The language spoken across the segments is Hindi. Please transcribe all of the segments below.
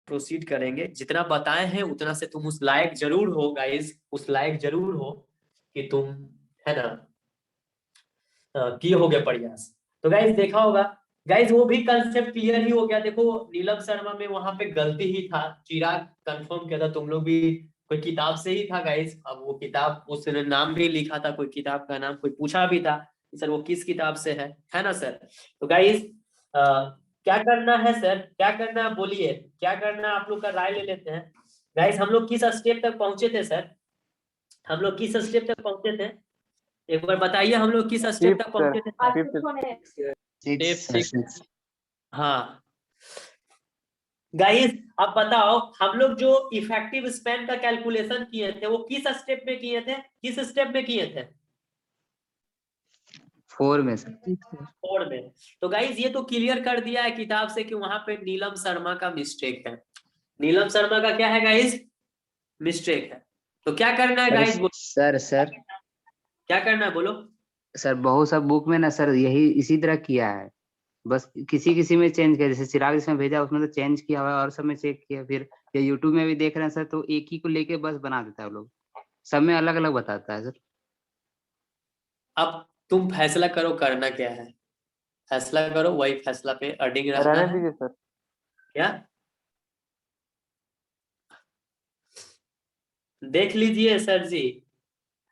प्रोसीड करेंगे। जितना बताए हैं उतना से तुम उस लायक जरूर हो गाइस, उस लायक जरूर हो कि तुम, है ना, किए होगे प्रयास। तो गाइस देखा होगा गाइस, वो भी कंसेप्ट क्लियर ही हो गया। देखो नीलम शर्मा में वहां पे गलती ही था, चिराग कंफर्म किया था, तुम लोग भी कोई किताब से ही था गाइस। अब वो किताब, उसने नाम भी लिखा था, कोई किताब का नाम कोई पूछा भी था कि सर वो किस किताब से है ना सर। तो गाइस क्या करना है सर, क्या करना है बोलिए, क्या करना है, आप लोग का राय ले लेते हैं। गाइस हम लोग किस स्टेप तक पहुंचे थे सर, हम लोग किस स्टेप तक पहुंचे थे, एक बार बताइए हम लोग किस स्टेप तक पहुंचे थे सर। स्टेप 6। हाँ गाइस अब बताओ, हम लोग जो इफेक्टिव स्पैन का कैलकुलेशन किए थे वो किस स्टेप में किए थे, किस स्टेप में किए थे? 4 में सर। 4 में। तो गाइस ये तो क्लियर कर दिया है किताब से कि वहां पे नीलम शर्मा का मिस्टेक है। नीलम शर्मा का क्या है गाइस, मिस्टेक है। तो क्या करना है गाइस, सर क्या करना है बोलो। सर बहुत सब बुक में ना सर यही इसी तरह किया है, बस किसी किसी में चेंज किया, जैसे चिराग इसमें भेजा उसमें तो चेंज किया हुआ है और सब में चेक किया, फिर ये यूट्यूब में भी देख रहे हैं सर तो एक ही को लेके बस बना देता है वो लोग, सब में अलग अलग बताता है सर। अब तुम फैसला करो करना क्या है, फैसला करो, वही फैसला पे अडिंग रहना रहने है। दीजिए सर। क्या देख लीजिए सर जी,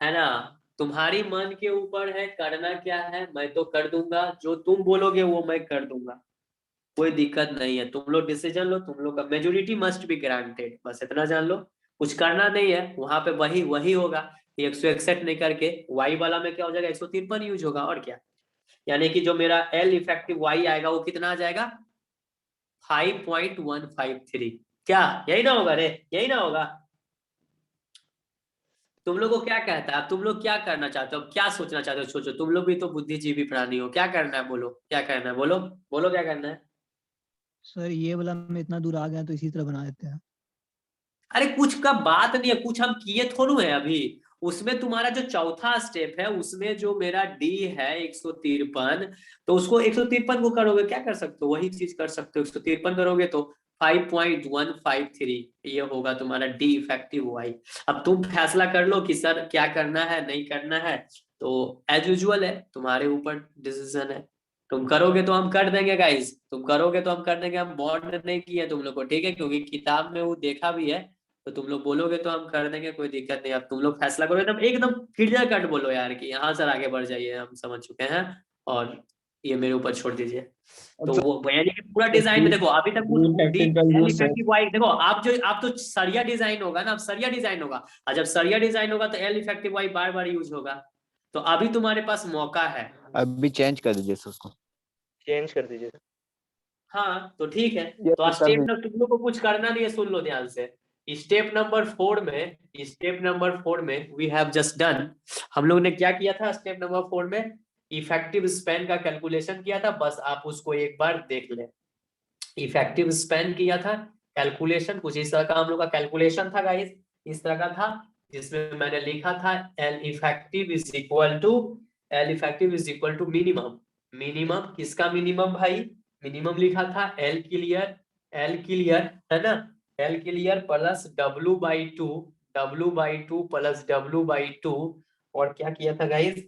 है ना, तुम्हारी मन के ऊपर है करना क्या है, मैं तो कर दूंगा, जो तुम बोलोगे वो मैं कर दूंगा, कोई दिक्कत नहीं है। तुम लोग डिसीजन लो, तुम लोग का मेजोरिटी मस्ट बी ग्रांटेड, बस इतना जान लो। कुछ करना नहीं है वहां पे, वही वही होगा कि 161 नहीं करके वाई वाला में क्या हो जाएगा, 153 यूज होगा और क्या। यानी कि जो मेरा एल इफेक्टिव वाई आएगा वो कितना आ जाएगा, 5.153। क्या यही ना होगा रे, यही ना होगा। तुम लोग को क्या कहता है, अब तुम लोग क्या करना चाहते हो, क्या सोचना चाहते हो, सोचो, तुम लोग भी तो बुद्धिजीवी प्राणी हो, क्या करना है बोलो, क्या करना है बोलो, बोलो क्या करना है। सर ये वाला में इतना दूर आ गए तो इसी तरह बना देते हैं। अरे कुछ का बात नहीं है, कुछ हम किए थोड़ू है अभी। उसमें तुम्हारा जो चौथा स्टेप है उसमें जो मेरा डी है 153, तो उसको 153 को करोगे क्या कर सकते हो, वही चीज कर सकते हो, 153 करोगे तो 5.153 ये होगा तुम्हारा डी इफेक्टिव वाई। अब तुम फैसला कर लो कि सर क्या करना है नहीं करना है, तो एज यूजुअल है, तुम्हारे ऊपर डिसीजन है। तुम करोगे तो हम कर देंगे गाइस, तुम करोगे तो हम कर देंगे, हम बॉन्ड नहीं किए तुम लोग को, ठीक है, क्योंकि किताब में वो देखा भी है। तो तुम लोग बोलोगे तो हम कर देंगे, कोई दिक्कत नहीं। अब तुम लोग फैसला करो, एकदम एकदम क्लियर कट बोलो यार कि हाँ सर आगे बढ़ जाइए, हम समझ चुके हैं, और ये मेरे ऊपर छोड़ दीजिए। तो वो यानी कि पूरा डिजाइन में देखो अभी तक इफेक्टिव वाई देखो, आप तो सरिया डिजाइन होगा ना, अब सरिया डिजाइन होगा, और जब सरिया डिजाइन होगा तो एल इफेक्टिव वाई बार बार यूज होगा। तो अभी तुम्हारे पास मौका है। अभी चेंज कर दीजिए सर उसको, चेंज कर दीजिए। हाँ तो ठीक है। ये तो तो कर स्टेप दीजिए। नंबर तुम लोग को कुछ करना नहीं है, सुन लो ध्यान से। स्टेप नंबर 4 में, स्टेप नंबर 4 में वी हैव जस्ट डन, हम लोग ने क्या किया था स्टेप नंबर 4 में, इफेक्टिव स्पैन का कैलकुलेशन किया था, बस आप उसको एक बार देख लें। इफेक्टिव स्पैन किया था, कैलकुलेशन कुछ इस तरह का हम लोग का कैलकुलेशन था गाइस, इस तरह का था, जिसमें मैंने लिखा था L effective is equal to, L effective is equal to minimum, minimum किसका मिनिमम भाई, मिनिमम लिखा था एल क्लियर, एल क्लियर है ना, L clear plus W/2, W/2 plus W/2, और क्या किया था गाइस,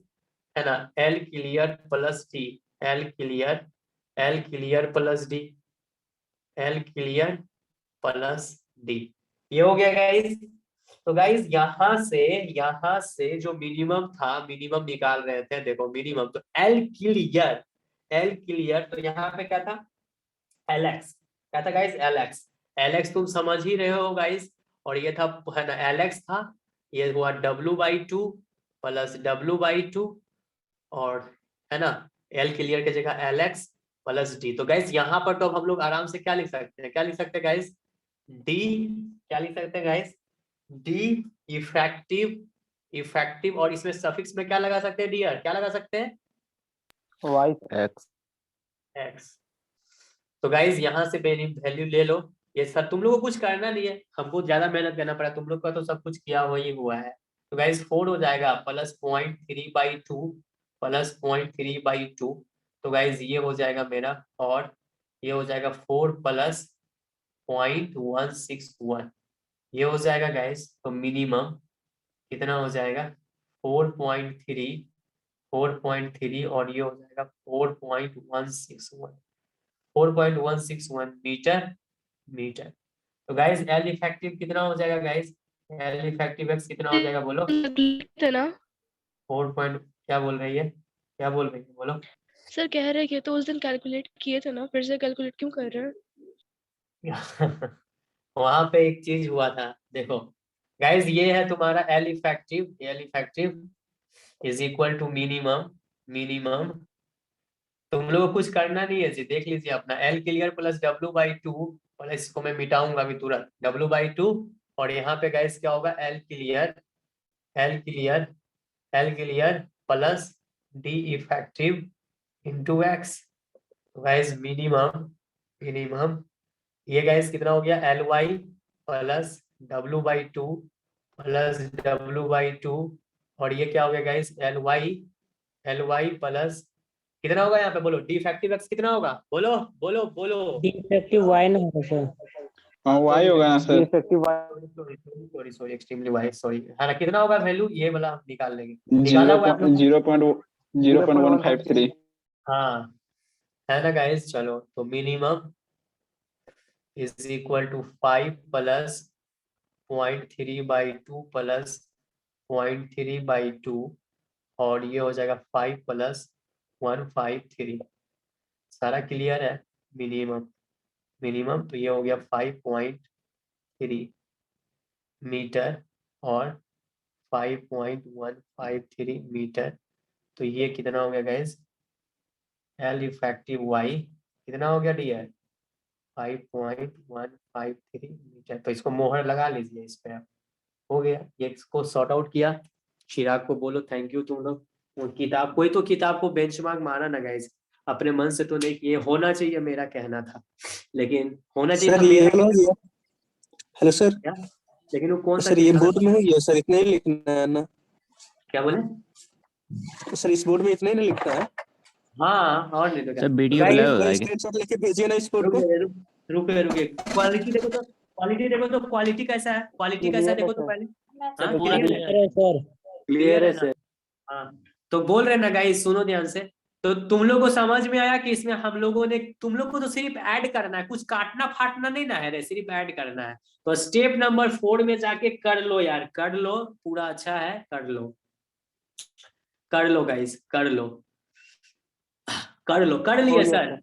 है ना, L clear plus D, L clear, L clear plus D, L clear plus D, ये हो गया गाइस। तो गाइस यहां से जो मिनिमम था, मिनिमम निकाल रहे थे, देखो मिनिमम तो एल क्लियर, एल क्लियर तो यहाँ पे क्या था, एल एक्स, क्या था guys, L x, L x तुम समझ ही रहे हो गाइस, और ये था, है ना, एल एक्स था, ये हुआ W/2 प्लस W/2, और है ना, एल क्लियर की जगह एल एक्स प्लस डी। तो गाइस यहाँ पर तो हम लोग आराम से क्या लिख सकते हैं, क्या लिख सकते हैं गाइस, डी, क्या लिख सकते हैं गाइस, डी इफेक्टिव, इफेक्टिव, और इसमें सफिक्स में क्या लगा सकते हैं डियर, क्या लगा सकते हैं, वाई एक्स। एक्स। तो गाइज यहाँ से वैल्यू ले लो, ये सर तुम लोग को कुछ करना नहीं है, हमको ज्यादा मेहनत करना पड़ा, तुम लोग का तो सब कुछ किया वही हुआ है। तो गाइज 4 हो जाएगा प्लस 0.3/2, प्लस 0.3/2, तो गाइज ये हो जाएगा मेरा, और ये हो जाएगा 4 प्लस 4.161 ये हो जाएगा गाइस। तो मिनिमम कितना हो जाएगा 4.3 और ये हो जाएगा 4.161 मीटर। तो गाइस एल इफेक्टिव कितना हो जाएगा गाइस? एल इफेक्टिव एक्स कितना हो जाएगा बोलो? थे ना 4 पॉइंट क्या बोल रही है? क्या बोल रही है बोलो? सर, कह रहे कि तो उस दिन कैलकुलेट किए थे ना, फिर से कैलकुलेट क्यों कर रहे हैं? वहां पे एक चीज हुआ था, देखो गाइस, ये है तुम्हारा L effective is equal to minimum. तुम लोग को कुछ करना नहीं है जी, देख लीजिए अपना L clear plus W/2 plus, इसको मैं मिटाऊंगा अभी तुरंत, W/2 और यहाँ पे गाइस क्या होगा L clear plus D effective into x. Guys minimum ये गाइस कितना हो गया LY plus W/2 plus W/2 और ये क्या हो गया गाइस LY प्लस कितना होगा यहाँ पे बोलो? डी इफेक्टिव एक्स कितना होगा? बोलो डिफेक्टिव वाई ना होगा सर। हाँ वाई होगा ना सर। Defective sorry extremely Y, sorry है ना। कितना होगा वैल्यू ये वाला हम निकाल लेंगे, निकाला हुआ है आप लोग? 0.153। हाँ है ना गाइस। चलो तो minimum is equal to 5 plus 0.3/2 plus 0.3/2 और ये हो जाएगा 5 प्लस 153। सारा क्लियर है? मिनिमम तो ये हो गया 5.3 मीटर और 5.153 मीटर। तो ये कितना हो गया गाइस? एल इफेक्टिव वाई कितना हो गया डियर? 5.153 मीटर। तो इसको मोहर लगा लीजिए इस पे आप। हो गया, ये इसको सॉर्ट आउट किया। चिराग को बोलो थैंक यू तुम लोग। वो किताब, कोई तो किताब को बेंचमार्क मारा ना गाइस, अपने मन से तो नहीं, ये होना चाहिए मेरा कहना था, लेकिन होना चाहिए सर था ये मेरा। हो गया। Hello sir. क्या? लेकिन वो कौन सा सर ये किताब बोर्ड है? में हो गया सर, इतना ही लिखना है ना? क्या बोले? तो सर इस बोर्ड में इतना ही ना लिखना है? हाँ और नहीं तो क्या। सर वीडियो गाइस, ब्लर हो रहा है। स्क्रीनशॉट लेके भेजिए ना इस बोर्ड को। रुके क्वालिटी देखो तो, क्वालिटी कैसा है? क्वालिटी कैसा है देखो तो पहले। हाँ क्लियर है सर। क्लियर है ना? हाँ तो बोल रहे ना गाइस, सुनो ध्यान से। तो तुम लोग को समझ में आया कि इसमें हम लोगों ने, तुम लोग को तो सिर्फ ऐड करना है, कुछ काटना फाटना नहीं ना है रे, सिर्फ ऐड करना है। तो स्टेप नंबर 4 में जाके कर लो यार, कर लो, पूरा अच्छा है, कर लो गाइस, कर लो, कर लिए सर?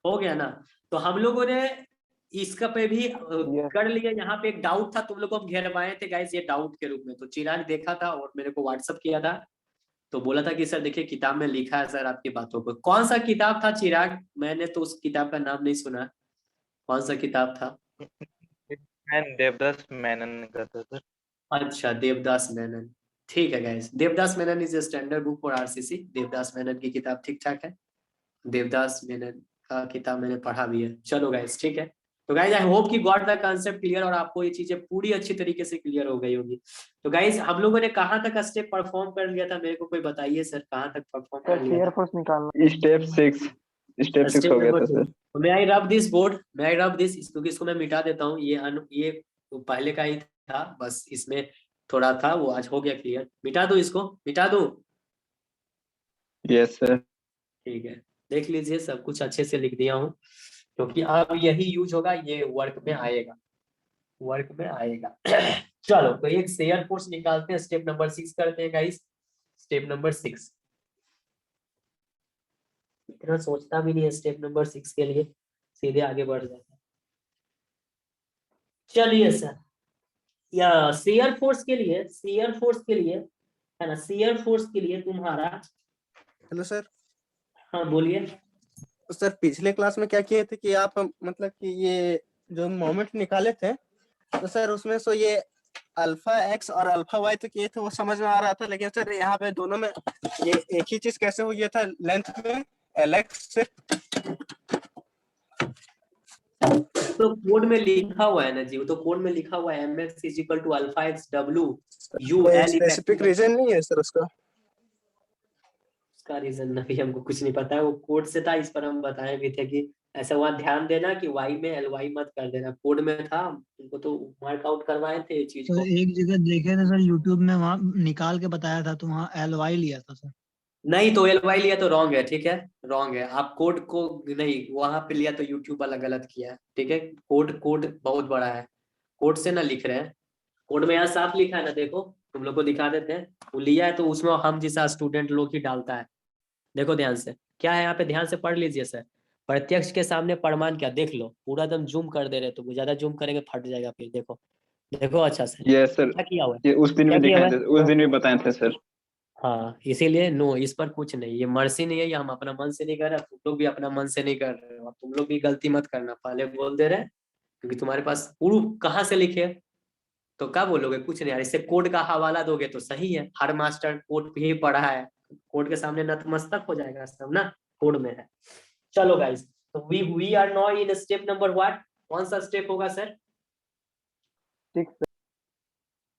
हो गया ना? तो हम लोगों ने इसका पे भी कर लिया। यहाँ पे एक डाउट था, तुम लोग को हम घेरवाए थे गाइस ये डाउट के रूप में। तो चिराग देखा था और मेरे को व्हाट्सअप किया था, तो बोला था कि सर देखिए किताब में लिखा है सर आपकी बातों को। कौन सा किताब था चिराग? मैंने तो उस किताब का नाम नहीं सुना, कौन सा किताब था? देवदास मेनन का था सर। अच्छा देवदास मेनन, ठीक है guys. Devdas Menon is a standard book for RCC. Devdas Menon की किताब ठीक ठाक है। देवदास मेनन का किताब मैंने पढ़ा भी है। चलो गाइस ठीक है। तो गाइस आई होप कि गॉट द कांसेप्ट क्लियर और आपको ये चीजें पूरी अच्छी तरीके से क्लियर हो गई होगी। तो गाइस हम लोगों ने कहाँ तक स्टेप परफॉर्म कर लिया था, मेरे को कोई बताइए सर, कहाँ तक परफॉर्म कर लिया था? स्टेप 6 हो गया था सर। मैं आई रब दिस बोर्ड, क्योंकि इसको मैं मिटा देता हूँ। ये तो पहले का ही था, बस इसमें थोड़ा था, वो आज हो गया क्लियर। मिटा दूं इसको, मिटा दूं? Yes sir. ठीक है, देख लीजिए सब कुछ अच्छे से लिख दिया हूँ, क्योंकि अब यही यूज होगा, ये वर्क में आएगा। चलो तो एक शेयर फोर्स निकालते हैं, स्टेप नंबर 6 करते हैं गाइस। स्टेप नंबर 6 इतना सोचता भी नहीं है, स्टेप नंबर 6 के लिए सीधे आगे बढ़ जाता है। चलिए सर, या शेयर फोर्स के लिए है ना, शेयर फोर्स के लिए तुम्हारा, हेलो सर। हाँ बोलिए। तो सर पिछले क्लास में क्या किए थे कि आप मतलब कि ये जो मोमेंट निकाले थे, तो सर उसमें सो ये अल्फा एक्स और अल्फा वाई तो किए थे, वो समझ में आ रहा था। लेकिन सर यहाँ पे दोनों में ये एक ही चीज कैसे हो गया था लेंथ में LX से? तो कोड में लिखा हुआ है ना जी, वो तो कोड में लिखा हुआ है mx = alpha X W U L. Specific region नहीं है सर उसका? उसका रीजन नहीं हमको कुछ नहीं पता है, वो कोड से था, इस पर हम बताए भी थे कि ऐसा वहां ध्यान देना कि y में ly मत कर देना, कोड में था, उनको तो मार्क आउट करवाए थे ये चीज तो को। एक जगह देखे थे सर यूट्यूब में, वहाँ निकाल के बताया था तो वहाँ LY लिया था सर। नहीं तो ly लिया तो रॉन्ग है, ठीक है, रॉन्ग है। आप कोड को नहीं वहां पे लिया तो यूट्यूब वाला गलत किया है, ठीक है। कोड कोड बहुत बड़ा है, कोड से ना लिख रहे हैं, कोड में यहाँ साफ लिखा है ना, देखो तुम लोग को दिखा देते हैं। वो लिया है तो उसमें हम जैसा स्टूडेंट लोग ही डालता है। देखो ध्यान से क्या है यहाँ पे, ध्यान से पढ़ लीजिए सर। प्रत्यक्ष के सामने प्रमाण क्या, देख लो पूरा एकदम जूम कर दे रहे, तो ज्यादा जूम करेंगे फट जाएगा फिर। देखो देखो अच्छा से यस सर, क्या किया हुआ है, ये उस दिन क्या भी किया हुआ दिखाए है। थे, उस दिन भी बताए थे सर। हाँ इसीलिए नो, इस पर कुछ नहीं, ये मर्सी नहीं है, ये हम अपना मन से नहीं कर रहे, तुम लोग भी अपना मन से नहीं कर रहे हो, तुम लोग भी गलती मत करना, पहले बोल दे रहे हैं, क्योंकि तुम्हारे पास प्रूफ कहाँ से लिखे, तो क्या बोलोगे, कुछ नहीं यार। इससे कोड का हवाला दोगे तो सही है, हर मास्टर कोड भी पढ़ा है, कोड के सामने नतमस्तक हो जाएगा सब ना, कोड में है। चलो गाइस, तो we are now in step number what, कौन सा स्टेप होगा सर?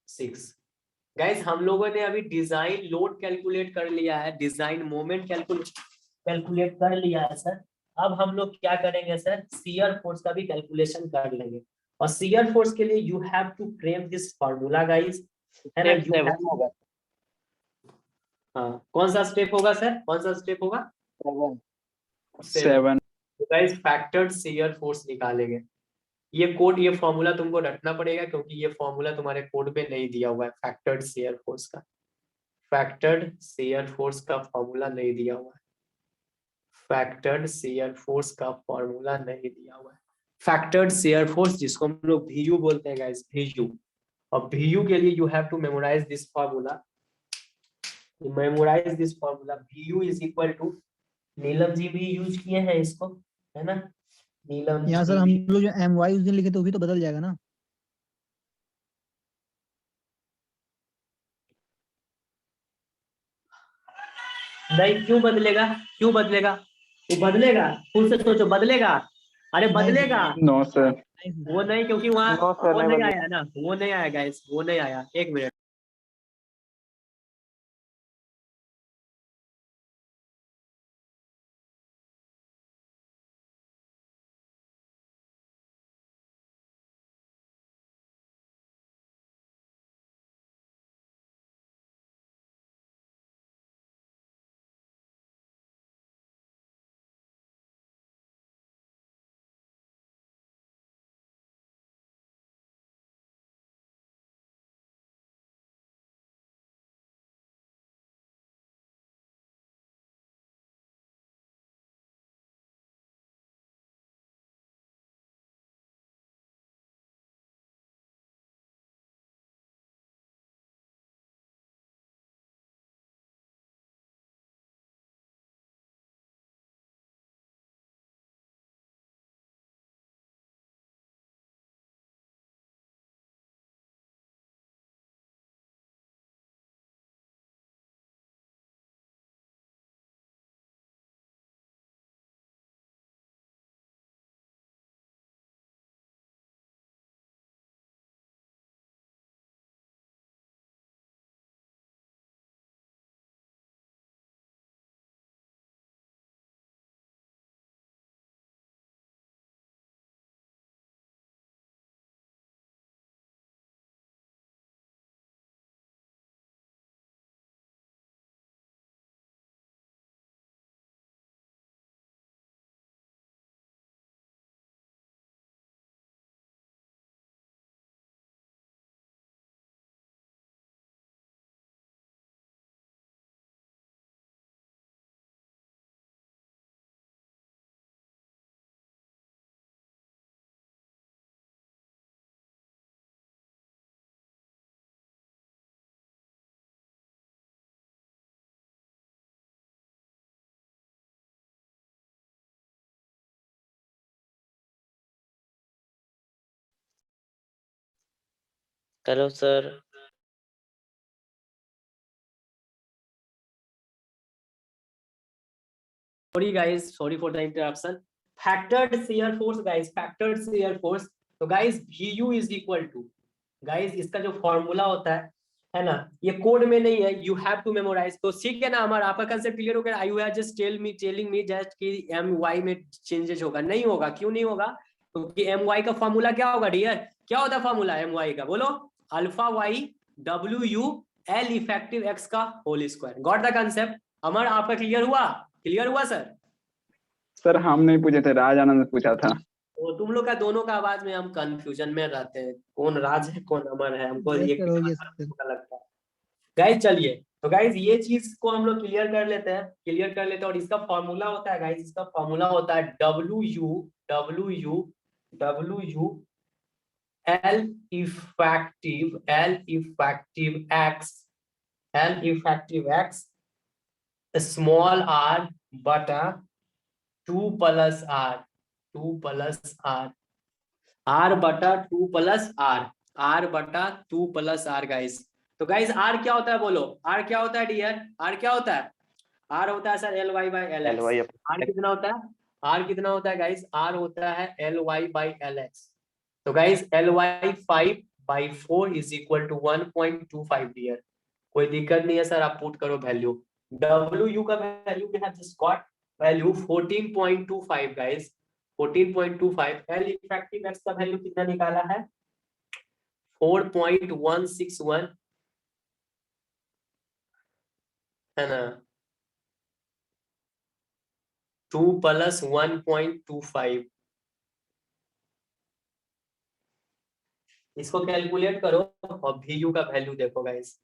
6। गाइस हम लोगों ने अभी डिजाइन लोड कैलकुलेट कर लिया है, डिजाइन मोमेंट कैलकुलेट कर लिया है सर। अब हम लोग क्या करेंगे सर, शियर फोर्स का भी कैलकुलेशन कर लेंगे। और शियर फोर्स के लिए you have to frame this formula guys, है ना। स्टेप 7 होगा। हाँ कौन सा स्टेप होगा सर, कौन सा स्टेप होगा? 7 7। गाइस फैक्टर्ड शियर फोर्स निकालेंगे। ये कोड, ये फॉर्मूला तुमको रटना पड़ेगा, क्योंकि ये फॉर्मूला तुम्हारे कोड में नहीं दिया हुआ है, फैक्टर्ड शियर फोर्स का, फैक्टर्ड शियर फोर्स का फॉर्मूला नहीं दिया हुआ है, फैक्टर्ड शियर फोर्स का फॉर्मूला नहीं दिया हुआ है। फैक्टर्ड शियर फोर्स जिसको हम लोग VU बोलते हैं गाइस, VU। और VU के लिए you have to memorise this formula, memorise this formula. VU is equal to, Neelam ji भी यूज किए हैं इसको, है ना, नीलम यहाँ सर जी हम भी। लोग जो MY उस दिन लिखे थे वो भी तो बदल जाएगा ना। नहीं क्यों बदलेगा, क्यों बदलेगा, वो बदलेगा, खुद से सोचो बदलेगा, अरे नहीं सर, बदलेगा। No sir. नहीं सर। वो नहीं, क्योंकि वहाँ नो सर, वो नहीं नहीं बदले। आया ना, वो नहीं आया गाइस, वो नहीं आया, एक मिनट। Hello sir. Sorry guys, sorry for the interruption. Factored shear force guys, factored shear force, तो guys VU is equal to, guys इसका जो फॉर्मूला होता है है ना, ये कोड में नहीं है, यू हैव टू मेमोराइज। तो ठीक है ना, हमारा आपका कंसेप्ट क्लियर हो गया। You have just telling me just कि एम वाई में चेंजेस होगा, नहीं होगा, क्यों नहीं होगा, क्योंकि एम वाई का फॉर्मूला क्या होगा डियर, क्या होता है फॉर्मूला एम वाई का, बोलो, alpha Y W U L effective X का whole square. Got the concept? Amar आपका क्लियर हुआ? क्लियर हुआ सर? सर हम नहीं पूछे थे, राज आनंद ने पूछा था। तो तुम लोग का दोनों का आवाज में हम कंफ्यूजन में रहते हैं, कौन राज है कौन अमर है, हमको Yes, ये sir, हो गया सर। पता लगता है। गाइस चलिए, तो गाइस ये चीज को हम लोग क्लियर कर लेते हैं, और इसका फॉर्मूला होता है गाइस, इसका फॉर्मूला होता है W U L effective X small R बटा 2 प्लस आर आर बटा 2 प्लस आर गाइस। तो गाइस आर क्या होता है बोलो, आर क्या होता है डियर, आर क्या होता है? आर होता है sir L Y by L X. LY R कितना होता है? आर कितना होता है गाइस? आर होता है L Y by L X. तो guys L Y 5/4 is equal to 1.25 dear. कोई दिक्कत नहीं है सर, आप पुट करो वैल्यू। डब्ल्यू यू का value we have just got value 14.25 guys, 14.25। L effective X का वैल्यू कितना निकाला है? 4.161 है ना, 2 प्लस 1.25। इसको कैलकुलेट करो और VU का वैल्यू देखो गाइस,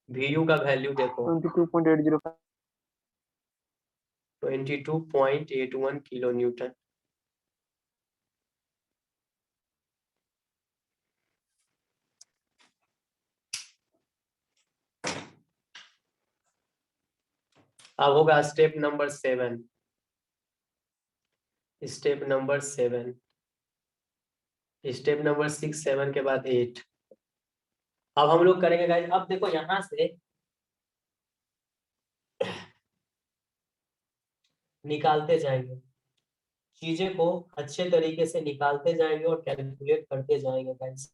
VU का वैल्यू देखो 22.805। 22.81 किलो न्यूटन। अब होगा step number 7, step number 7, step number 6 7 के बाद 8। अब हम लोग करेंगे गाइस, अब देखो यहां से निकालते जाएंगे, चीजें को अच्छे तरीके से निकालते जाएंगे और कैलकुलेट करते जाएंगे गाइस,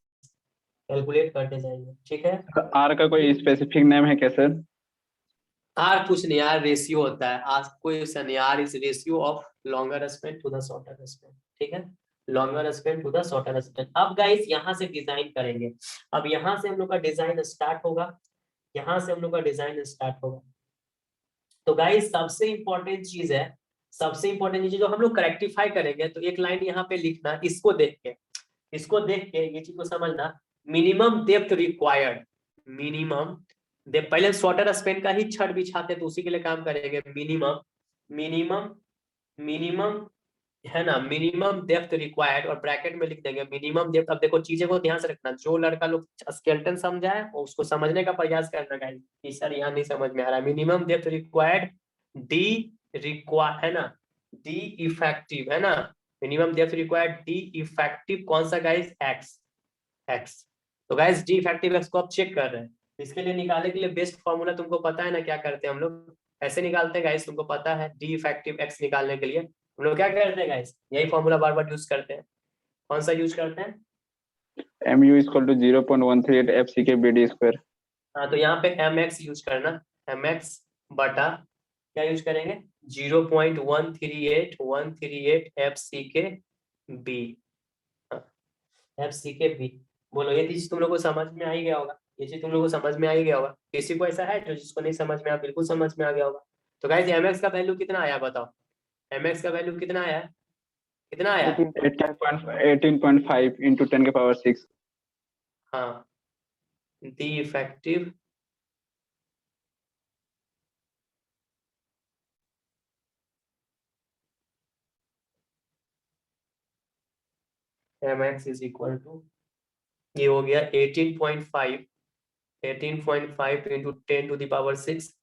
कैलकुलेट करते जाएंगे, ठीक है। आर का कोई स्पेसिफिक नेम है क्या सर? आर कुछ नहीं, आर रेशियो होता है, आज कोई नहीं, R is ratio of longer span to the shorter span, ठीक है, longer span to the shorter span. अब गाइस यहाँ से डिजाइन करेंगे, अब यहाँ से हम लोग का डिजाइन स्टार्ट होगा, यहाँ से हम लोग का डिजाइन स्टार्ट होगा। तो गाइस सबसे इंपॉर्टेंट चीज है, सबसे इंपॉर्टेंट चीज जो हम लोग करेक्टिफाई करेंगे, तो एक लाइन यहाँ पे लिखना, इसको देख के ये चीज को समझना, minimum depth required, minimum depth, पहले शॉर्टर स्पेन का ही छड़ बिछाते तो उसी के लिए काम करेंगे। मिनिमम है ना, मिनिमम डेप्थ रिक्वायर्ड, और ब्रैकेट में लिख देंगे मिनिमम डेप्थ। अब देखो चीजें को ध्यान से रखना, जो लड़का लोग स्केलेटन समझा है उसको समझने का प्रयास करना गाइस, कि सर यहाँ नहीं समझ में आ रहा है। मिनिमम डेप्थ रिक्वायर्ड है ना, डी इफेक्टिव है ना, minimum depth required D effective कौन सा गाइस? एक्स। तो गाइस डी इफेक्टिव एक्स को आप चेक कर रहे हैं, इसके लिए निकालने के लिए बेस्ट फॉर्मूला तुमको पता है ना, क्या करते हैं हम लोग, ऐसे निकालते हैं गाइस, तुमको पता है डी इफेक्टिव एक्स निकालने के लिए हम लोग क्या करते हैं गाइस, यही फॉर्मूला बार बार यूज करते हैं। कौन सा यूज करते हैं? MU equal to 0.138 FCK BD square. हाँ, तो यहाँ पे mx यूज करना, mx बटा क्या यूज करेंगे? 0.138 FCK B, FCK B। बोलो ये चीज तुम लोग को समझ में आ ही गया होगा, ये चीज तुम लोग को समझ में आ ही गया होगा। किसी को ऐसा है जो जिसको नहीं समझ में आया? बिल्कुल समझ में आ गया होगा। तो गाइस mx का वैल्यू कितना आया बताओ, mx का वैल्यू कितना आया, कितना आया? 18.5 into 10 के पावर 6। हाँ, D effective mx is equal to, ये हो गया 18.5 into 10 to the power 6,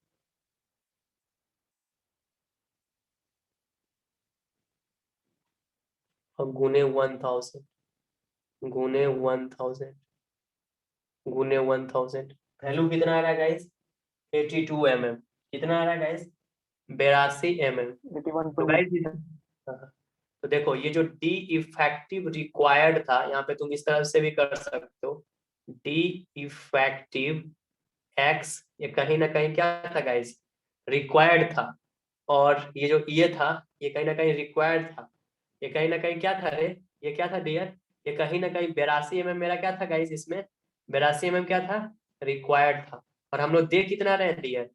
और गुने 1000 वैल्यू कितना आ रहा है गाइस? 82 mm। कितना आ रहा है गाइस? 82 mm। तो गाइस तो देखो ये जो डी इफेक्टिव रिक्वायर्ड था, यहाँ पे तुम इस तरह से भी कर सकते हो, डी इफेक्टिव एक्स ये कहीं ना कहीं क्या था गाइस, रिक्वायर्ड था, और ये जो ये था ये कहीं ना कहीं रिक्वायर्ड था, ये कहीं ना कहीं क्या था रे, ये क्या था डियर, ये कहीं ना कहीं 82 mm मेरा क्या था गाइस, इसमें 82 mm क्या था, रिक्वायर्ड था। और हम लोग दे कितना रहे हैं डियर,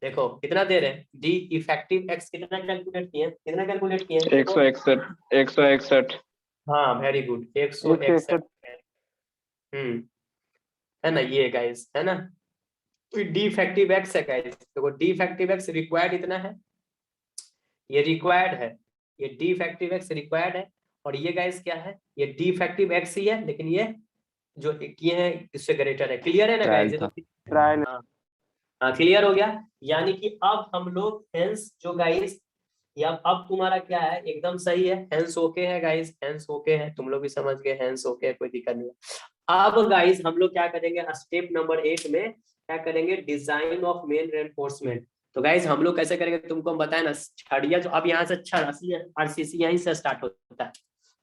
देखो कितना दे रहे हैं, डी इफेक्टिव एक्स कितना कैलकुलेट किए, कितना कैलकुलेट किए, 161 161 हाँ वेरी गुड 161 है ना, ये गाइस है ना, डी इफेक्टिव एक्स है गाइस, देखो डी इफेक्टिव एक्स रिक्वायर्ड इतना है, ये रिक्वायर्ड है, ये डी इफेक्टिव एक्स रिक्वायर्ड है, और ये गाइस क्या है, ये डी इफेक्टिव एक्स ही है, लेकिन ये जो ये है इससे ग्रेटर है, क्लियर है ना गाइस, ये तो ट्रायल हाँ क्लियर हो गया। यानी कि अब हम लोग हेंस जो गाइस, या अब तुम्हारा क्या है एकदम सही है, हेंस ओके है गाइस, हेंस ओके है, तुम लोग भी समझ गए हेंस ओके है, कोई दिक्कत नहीं है। अब गाइस हम लोग क्या करेंगे, स्टेप नंबर 8 में क्या करेंगे, डिजाइन ऑफ मेन रेनफोर्समेंट। तो गाइस हम लोग कैसे करेंगे, तुमको बताया ना, छड़िया जो अब यहाँ से छड़ असली आरसीसी यहीं से स्टार्ट होता है,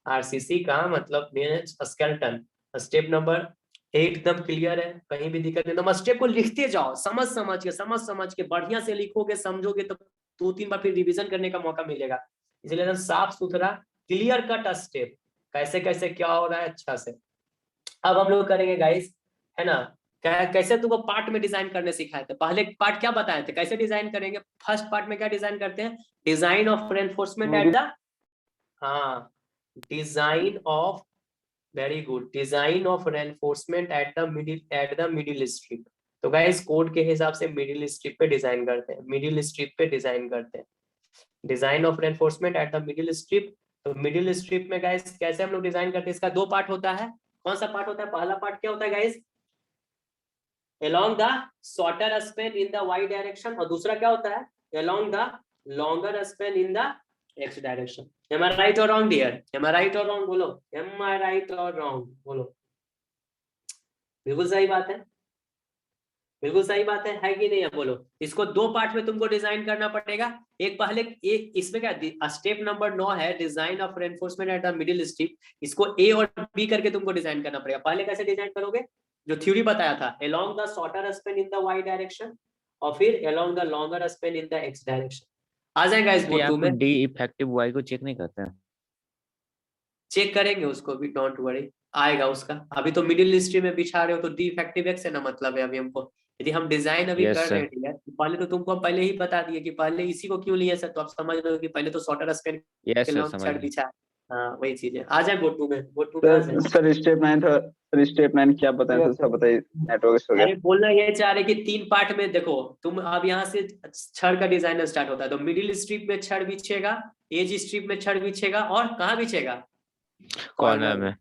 आरसीसी का मतलब मेन स्केलेटन। स्टेप नंबर 8 एकदम क्लियर है, कहीं भी दिक्कत नहीं, तो स्टेप को लिखते जाओ, समझ समझ के बढ़िया से लिखोगे, समझोगे तो 2-3 बार फिर रिवीजन करने का मौका मिलेगा, इसलिए एकदम साफ सुथरा क्लियर कट स्टेप, कैसे कैसे क्या हो रहा है अच्छा से। अब हम लोग करेंगे गाइस, है ना, कैसे तुमको पार्ट में डिजाइन करने सिखाए थे, पहले पार्ट क्या बताए थे, कैसे डिजाइन करेंगे, फर्स्ट पार्ट में क्या डिजाइन करते हैं, design of reinforcement at the, हाँ design of, very good, design of reinforcement at the middle strip. तो गाइस कोड के हिसाब से मिडिल स्ट्रिप पे डिजाइन करते हैं, मिडिल स्ट्रिप पे डिजाइन करते हैं, design of reinforcement at the middle strip. तो मिडिल स्ट्रिप में गाइस कैसे हम लोग डिजाइन करते हैं, इसका 2 पार्ट होता है, कौन सा पार्ट होता है, पहला पार्ट क्या होता है guys, along the shorter span in the y direction, और दूसरा क्या होता है, along the longer span in the x direction। am I right or wrong dear, am I right or wrong बोलो, am I right or wrong बोलो, बिल्कुल सही बात है, बिल्कुल सही बात है कि नहीं है बोलो। इसको 2 पार्ट में तुमको डिजाइन करना पड़ेगा, एक पहले एक इसमें क्या स्टेप नंबर 9 है, design of reinforcement at the middle strip, इसको ए और बी करके तुमको डिजाइन करना पड़ेगा। पहले कैसे डिजाइन करोगे, जो थ्योरी बताया था, along the shorter span in the y direction, और फिर along the longer span in the x direction। आ जाएगा इस बोर्ड 2 में, डी इफेक्टिव वाई को चेक नहीं करते हैं, चेक करेंगे उसको भी, डोंट वरी आएगा उसका। अभी तो मिडिल स्ट्रीम में बिछा रहे हो तो डी इफेक्टिव एक्स से ना मतलब है अभी हमको, यदि हम डिजाइन अभी Yes, कर रहे sir. हैं तो पहले तो तुमको हम पहले ही बता दिए कि पहले इसी को क्यों लिए सर, तो आप समझ रहे हो कि पहले तो शॉर्टर स्पेन यस के सर लॉन्ग समझ छड़ गए। बिछा, हाँ वही चीज है। आ जाए बोर्ड 2 में, बोर्ड 2 कहाँ से है? सर स्टेप 9 क्या बताएं सर, सब बताइए, नेटवर्क हो गया। अरे बोलना ये चाह रहे कि 3 पार्ट में देखो, तुम अब यहाँ से छड़ का डिजाइन स्टार्ट होता है, तो मिडिल स्ट्रिप में छड़ बिछेगा, एज स्ट्रिप में छड़ बिछेगा, और कहाँ बिछेगा, कॉर्नर में।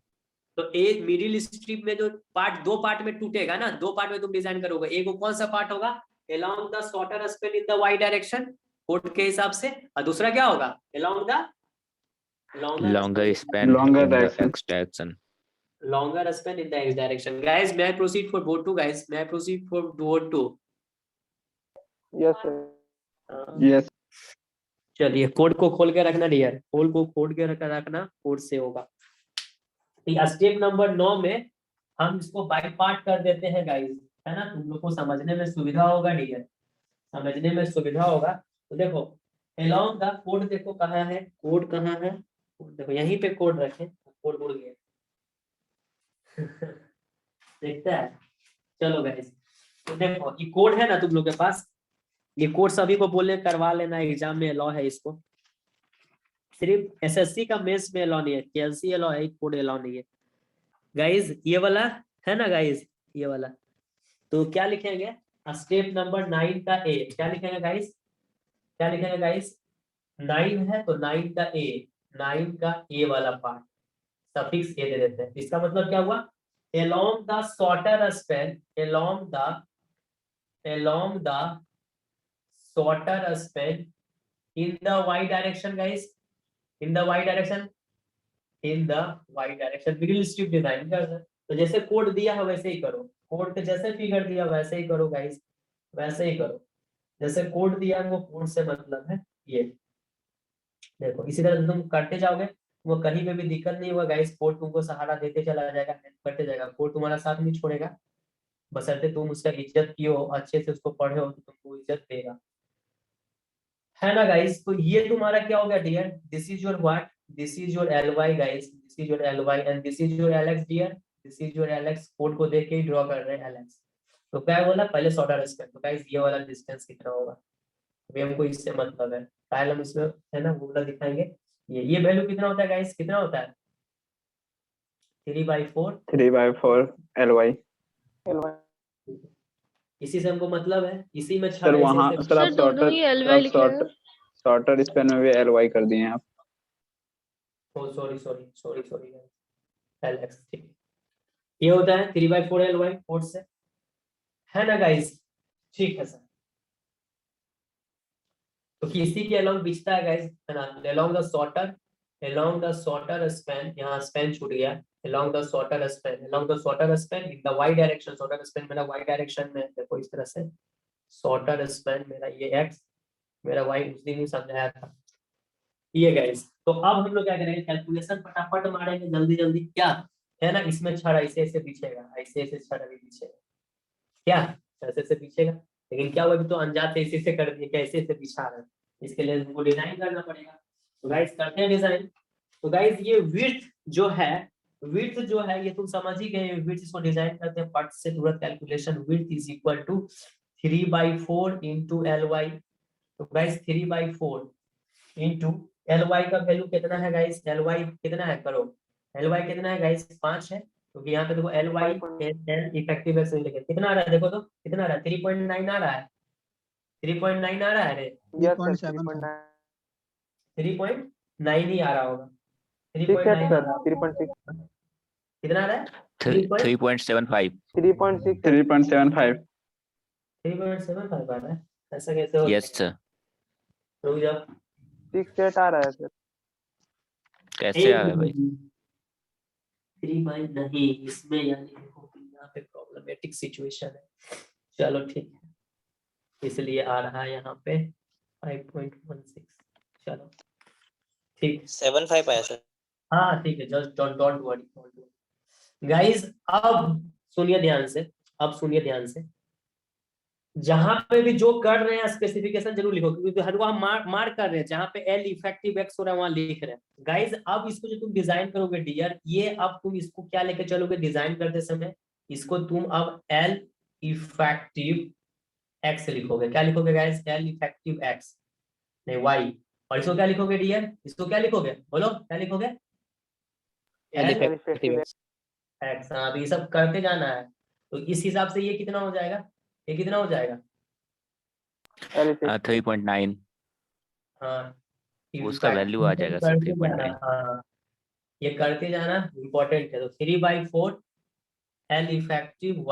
तो एक मिडिल स्ट्रिप में जो पार्ट 2 पार्ट में टूटेगा ना, 2 पार्ट में तुम डिजाइन करोगे, एक वो कौन सा पार्ट होगा, along the shorter span in the y direction code के हिसाब से, और दूसरा क्या होगा, along the longer span Longer in the direction. X direction. longer span in the x direction। guys may I proceed for board 2 guys, may I proceed for board 2? Yes sir. Yes चलिए कोड को खोल के रखना डियर, कोड को खोल के रखना, कोड से होगा। स्टेप नंबर 9 में हम इसको बाय पार्ट कर देते हैं गाइस, है ना, तुम लोग को समझने में सुविधा होगा डियर, समझने में सुविधा होगा। तो देखो along द कोड, देखो कहाँ है कोड, कहाँ है कोड, देखो यहीं पे कोड रखे, कोड उड़ गया देखता है, चलो गाइस तो देखो ये कोड है ना तुम लोग के पास, ये कोड सभी को बोलने करवा लेना, एग्जाम में अलाउ है इसको, सिर्फ एसएससी का मेंस में अलाउ नहीं है, केएलसी अलाउ है, कोड अलाउ नहीं है गाइस, ये वाला है ना गाइस, ये वाला। तो क्या लिखेंगे, स्टेप नंबर 9 का ए, क्या लिखेंगे गाइस, क्या लिखेंगे गाइस, 9 है तो 9 का ए, 9 का ए वाला पार्ट सफिक्स ए दे देते हैं। इसका मतलब क्या हुआ, along the shorter span, along the shorter span in the y direction guys, in the y direction, in the y direction middle strip design कर दे। तो जैसे कोड दिया है वैसे ही करो, कोड के जैसे फिगर दिया वैसे ही करो गाइस, वैसे ही करो, जैसे कोड दिया है वो कोड से मतलब है ये, देखो इसी तरह तुम करते जाओगे, वो कहीं पे भी दिक्कत नहीं होगा गाइस, कोड तुमको सहारा देते चला जाएगा, करते जाएगा, कोड तुम्हारा साथ नहीं छोड़ेगा, बशर्ते तुम उसका इज्जत किए हो, अच्छे से उसको पढ़े हो, तो तुमको इज्जत देगा, है ना गाइस। तो ये तुम्हारा क्या हो गया dear, this is your what, this is your L Y guys, this is your L Y and this is your L X dear, this is your L X. Code को देख के ही ड्रॉ कर रहे हैं एल एक्स। तो क्या बोला पहले शॉर्टर स्पेन, तो गाइस ये वाला डिस्टेंस कितना होगा, अभी हमको इससे मतलब है, पहले हम इसमें है ना वो वाला दिखाएंगे। ये वैल्यू कितना होता है गाइस, कितना होता है 3/4, 3/4 LY। इसी से हमको मतलब है, इसी में सर वहाँ सर आप सर दोनों ही LY लिखे हैं। शॉर्टर स्पेन में भी LY कर दिए हैं आप। सॉरी एलएक्स, ठीक, ये होता है 3/4 LY कोड से, है ना गाइस, ठीक है सर। तो किसी के अलोंग बिछता है गाइस, है ना, अलोंग द शॉर्टर स्पैन, यहाँ स्पैन छूट गया, along the shorter span in the y direction, shorter span मेरा y डायरेक्शन में, देखो इस तरह से shorter span मेरा ये x, मेरा y उस दिन ही समझाया था ये गाइस। तो अब हम लोग क्या करेंगे, कैलकुलेशन फटाफट मारेंगे जल्दी जल्दी, क्या है ना, इसमें छड़ ऐसे ऐसे बिछेगा, ऐसे ऐसे छड़ भी बिछेगा, क्या ऐसे ऐसे बिछेगा, लेकिन क्या हुआ तो अनजान से ऐसे कर दिए, कैसे ऐसे बिछा रहे हैं, इसके लिए हमको डिजाइन करना पड़ेगा। तो गाइस करते हैं डिजाइन। तो गाइस ये विड्थ जो है ये तुम समझ ही गए, विड्थ इसको डिजाइन करते हैं पट से तुरंत calculation, width is equal to 3/4 into LY। तो गाइस 3/4 इंटू LY का वैल्यू कितना है गाइस, LY कितना है करो, LY कितना है गाइस 5 है, क्योंकि यहाँ पे देखो LY एल इफेक्टिव एक्स लेके कितना आ रहा है, देखो तो कितना आ रहा है 3.9 आ रहा है, 3.9 आ रहा है रे, 3.7 3.9 ही आ रहा होगा, 3.9 कितना आ रहा है 3.75 3.75 3.75 आ रहा है, ऐसा कैसे हो, यस सर। रुक जाओ 6 आ रहा है सर। कैसे आ रहा है भाई? 3 नहीं, इसमें यानी देखो कि यहाँ पे प्रॉब्लमेटिक सिचुएशन है, चलो ठीक है, इसलिए आ रहा है यहाँ पे 5.16, चलो ठीक 7.5 आया सर। हाँ ठीक है, जस्ट डोंट वरी गाइस। अब सुनिए ध्यान से, जहां पे भी जो कर रहे हैं स्पेसिफिकेशन जरूर लिखो, क्योंकि हर हम मार्क कर रहे हैं, जहां पे L इफेक्टिव एक्स हो रहा है वहां लिख रहे हैं गाइस। अब इसको जो तुम डिजाइन करोगे डियर, ये अब तुम इसको क्या लेके चलोगे डिजाइन करते समय, इसको तुम अब L इफेक्टिव एक्स लिखोगे, क्या लिखोगे गाइस, L इफेक्टिव एक्स नहीं Y, और इसको क्या लिखोगे डियर, इसको क्या लिखोगे, बोलो क्या लिखोगे, L इफेक्टिव एक्स। हाँ तो ये सब करते जाना है, तो इस हिसाब से ये कितना हो जाएगा, ये कितना हो जाएगा 3.9 हाँ, उसका वैल्यू आ जाएगा सर करते जाना, 3.9। हाँ ये करते जाना इम्पोर्टेंट है। तो 3/4 L इफेक्टिव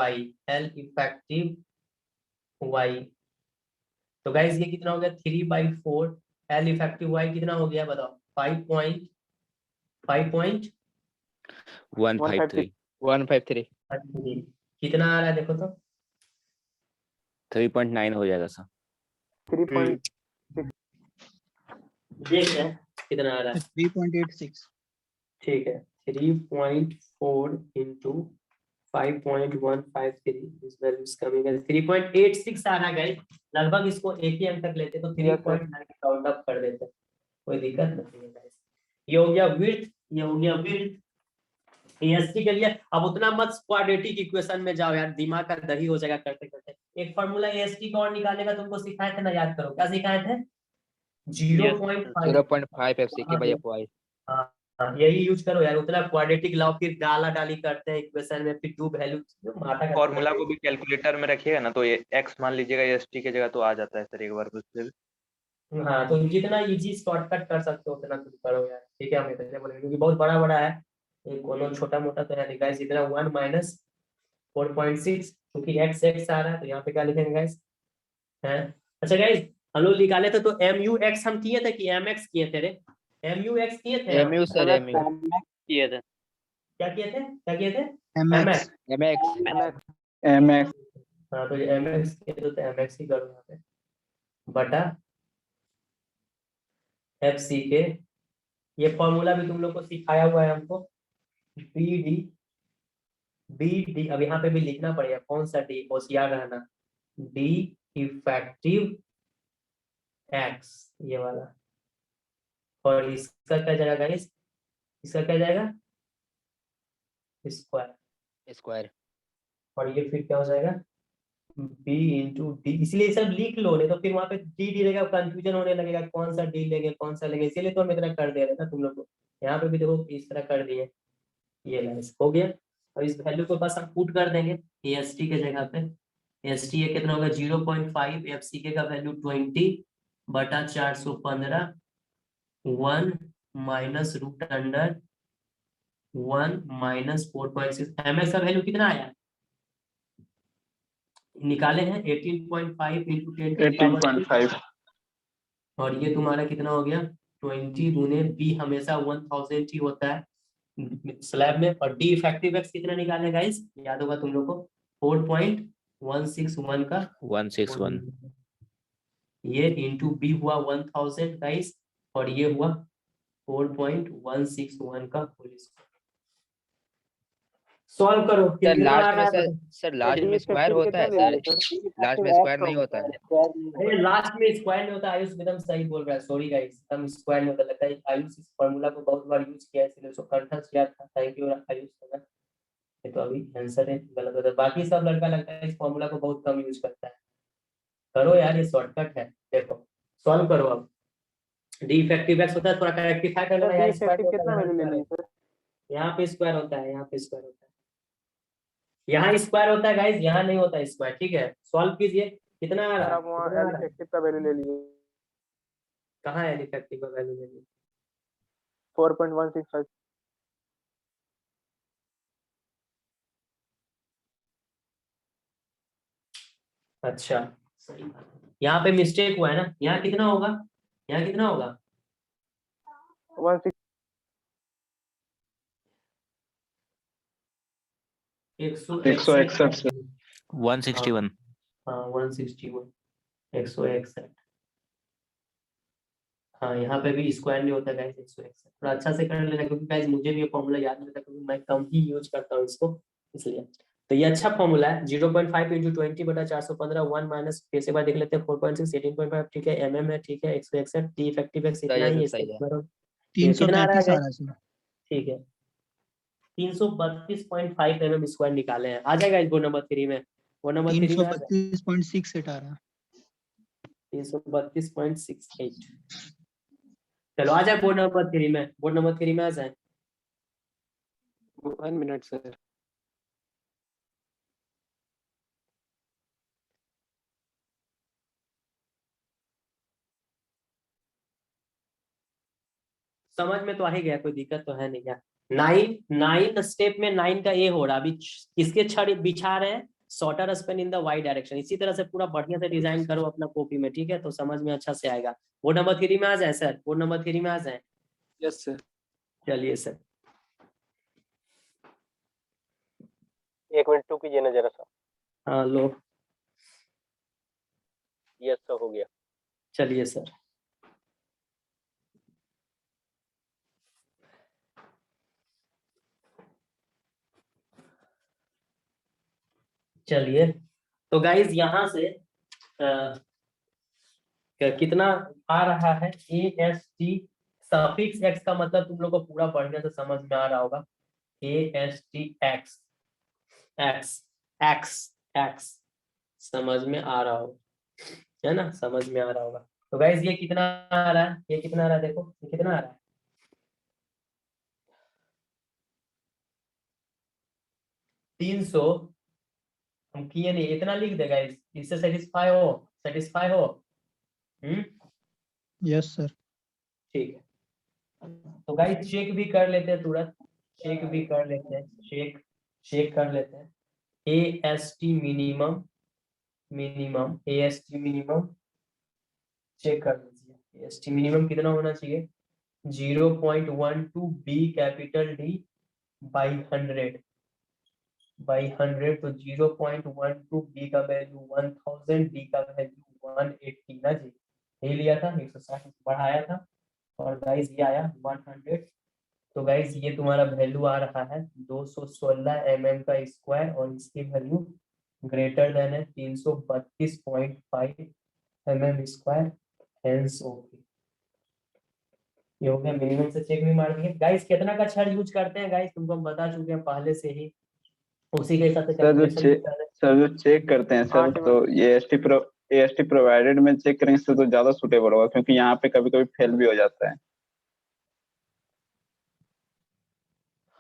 Y, तो गाइस ये कितना हो गया 3/4 L इफेक्टिव Y कितना हो गया बताओ, 5.153 153 कितना आ रहा है देखो तो 3.9 हो जाएगा सर। 3. देख रहे हैं कितना आ रहा है, 3.86 ठीक है 3.4 into 5.153 this value is coming as 3.86 आ रहा है, लगभग इसको एक ही अंक तक लेते तो 3.9 काउंट अप कर देते, कोई दिक्कत नहीं है गाइस। ये हो गया विड्थ, ये हो गया विड्थ। EST के लिए अब उतना मत क्वाड्रेटिक इक्वेशन में जाओ यार, दिमाग का दही हो जाएगा करते करते। एक फार्मूला EST का और निकालने का तुमको सिखाए थे ना, याद करो क्या सिखाए थे, 0.5 FCK/FY। हाँ यही यूज करो यार, उतना क्वाड्रेटिक लाओ फिर डाला डाली करते हैं इक्वेशन में, फिर टू वैल्यू माथा का फॉर्मूला को भी कैलकुलेटर में रखिएगा ना, तो ये x मान लीजिएगा एसटी की जगह, तो आ जाता है सर एक बार उससे। हाँ तो जितना इजी शॉर्टकट कर सकते हो उतना तुम करो यार, ठीक है हम इतने बोलेंगे क्योंकि बहुत बड़ा बड़ा है, कोनो छोटा मोटा तो है नहीं गाइस, इतना 1 - 4.6 क्योंकि x आ रहा है, तो यहाँ पे क्या लिखेंगे गाइस है। अच्छा गाइस हम लोग निकाले थे तो MUX हम किए थे कि MX किए थे रे, MUX किए थे हम? MU सर MU किए थे। क्या किए थे MX MX हाँ तो MX किए थे, तो MX ही करो यहाँ पे बटा FCK, ये फॉर्मूला भी तुम लोग को सिखाया हुआ है हमको, BD डी, अब यहाँ पे भी लिखना पड़ेगा कौन सा डी, होशियार रहना, डी इफेक्टिव एक्स, ये वाला, और इसका क्या जाएगा गाइस, इसका क्या जाएगा स्क्वायर, स्क्वायर। और ये फिर क्या हो जाएगा बी इंटू डी, इसलिए सब लिख लो, नहीं तो फिर वहां पे डी रहेगा, कंफ्यूजन होने लगेगा कौन सा डी लेंगे कौन सा लेंगे, इसीलिए तो हम इतना कर दे रहे हैं ना तुम लोग को। यहाँ पे भी देखो इस तरह कर दिए, ये गाइस हो गया। अब इस वैल्यू को बस हम पुट कर देंगे एस टी के जगह पे, एस टी कितना होगा 0.5, एफ सी के का value 20/415, 1 minus root under 1 minus 4.6, M X का वैल्यू कितना आया निकाले हैं 18.5 इंटू 10 और ये तुम्हारा कितना हो गया 20 दूने बी हमेशा 1000 ही होता है स्लैब में, और डी इफेक्टिव एक्स कितना निकाले गाइस, याद होगा तुम लोग को 4.161 का 161 ये इंटू बी हुआ 1000 गाइस, और ये हुआ 4.161 का होल स्क्वायर। सॉल्व करो सर लास्ट में स्क्वायर होता है सर, लास्ट में स्क्वायर नहीं होता है। अरे लास्ट में स्क्वायर नहीं होता, आयुष एकदम सही बोल रहा है, सॉरी गाइस, एकदम स्क्वायर नहीं होता, लगता है आयुष इस फार्मूला को बहुत बार यूज किया है इसलिए उसको कंठस्थ किया था, थैंक यू आयुष का, ये तो अभी आंसर है गलत होता है, बाकी सब लड़का लगता है इस फार्मूला को बहुत कम यूज करता है, करो यार ये शॉर्टकट है, देखो सॉल्व करो अब, डी इफेक्टिव एक्स होता है, थोड़ा रेक्टिफाई कर लेना यार, स्क्वायर कितना वैल्यू ले लिए सर, यहाँ पे स्क्वायर होता है, यहाँ पे स्क्वायर होता है, यहाँ स्क्वायर होता है गाइस, यहाँ नहीं होता है स्क्वायर, ठीक है सॉल्व कीजिए, कितना आ रहा है, इफेक्टिव का वैल्यू ले लिए, कहाँ है इफेक्टिव का वैल्यू ले लिए 4.165। अच्छा यहाँ पे मिस्टेक हुआ है ना, यहाँ कितना होगा, यहाँ कितना होगा 161 से 161 हाँ 161 161, हाँ यहाँ पे भी स्क्वायर नहीं होता गाइस 161, थोड़ा अच्छा से कर लेना क्योंकि गाइस मुझे भी ये फॉर्मूला याद नहीं रहता क्योंकि मैं कम ही यूज करता हूँ इसको, इसलिए तो ये अच्छा फॉर्मूला है 0.5 इंटू 20/415, 1 माइनस फिर से बार देख लेते हैं 4.6 18.5, ठीक है एमएम है, ठीक है 161, डी इफेक्टिव एक्स इतना ही है, कितना आ रहा है 335 आ रहा है सर, ठीक है 332.5 mm स्क्वायर निकाले हैं, आ जाएगा इस बोर्ड नंबर 3 में, बोर्ड नंबर 3 में 332.68 आ रहा है। 332.68, चलो आ जाए बोर्ड नंबर 3 में, बोर्ड नंबर 3 में आ जाए, 1 मिनट सर, समझ में तो आ ही गया, कोई दिक्कत तो है नहीं क्या, 9 स्टेप में 9 का ए हो रहा, अभी किसके छड़ बिछा रहे हैं, shorter span in the Y direction, इसी तरह से पूरा बढ़िया से डिजाइन करो अपना कॉपी में, ठीक है तो समझ में अच्छा से आएगा, बोर्ड नंबर 3 में आ जाए सर, बोर्ड नंबर 3 में आ जाए, यस सर, चलिए सर 1 मिनट टू कीजिए ना जरा सा, हाँ लो यस सर हो गया। चलिए सर, चलिए तो गाइज यहाँ से कितना आ रहा है ए एस टी सफिक्स एक्स का मतलब तुम लोग को पूरा बढ़िया से समझ में आ रहा होगा, ए S T x x x x समझ में आ रहा होगा, है ना समझ में आ रहा होगा, तो गाइज ये कितना आ रहा है, ये कितना आ रहा है, देखो ये कितना आ रहा है 300, हम किए नहीं इतना लिख देगा, इससे सेटिस्फाई हो यस सर, ठीक है तो गाइस चेक भी कर लेते हैं तुरंत, चेक भी कर लेते हैं, चेक कर लेते हैं, A S T minimum A S T minimum check कर लीजिए, ए एस टी मिनिमम कितना होना चाहिए 0.12 बी कैपिटल डी बाई 100 तो 0.12 बी का वैल्यू 1000, डी का वैल्यू 180 ना जी, यही लिया था 160 बढ़ाया था, और गाइस ये आया 100 तो गाइस ये तुम्हारा वैल्यू आ रहा है 216 mm का स्क्वायर और इसकी वैल्यू ग्रेटर देन है 332.5 mm स्क्वायर, हेंस ओके। ये हो गया, मिनिमम से चेक भी मार दिए गाइस। कितना का छड़ यूज करते हैं गाइस, तुमको हम बता चुके हैं पहले से ही, उसी के हिसाब से सर जो कैलकुलेशन भी कर रहे हैं। सर जो चेक करते हैं सर, तो ये एएसटी प्रोवाइडेड में चेक करेंगे सर तो ज्यादा सुटेबल होगा, क्योंकि यहाँ पे कभी कभी फेल भी हो जाता है।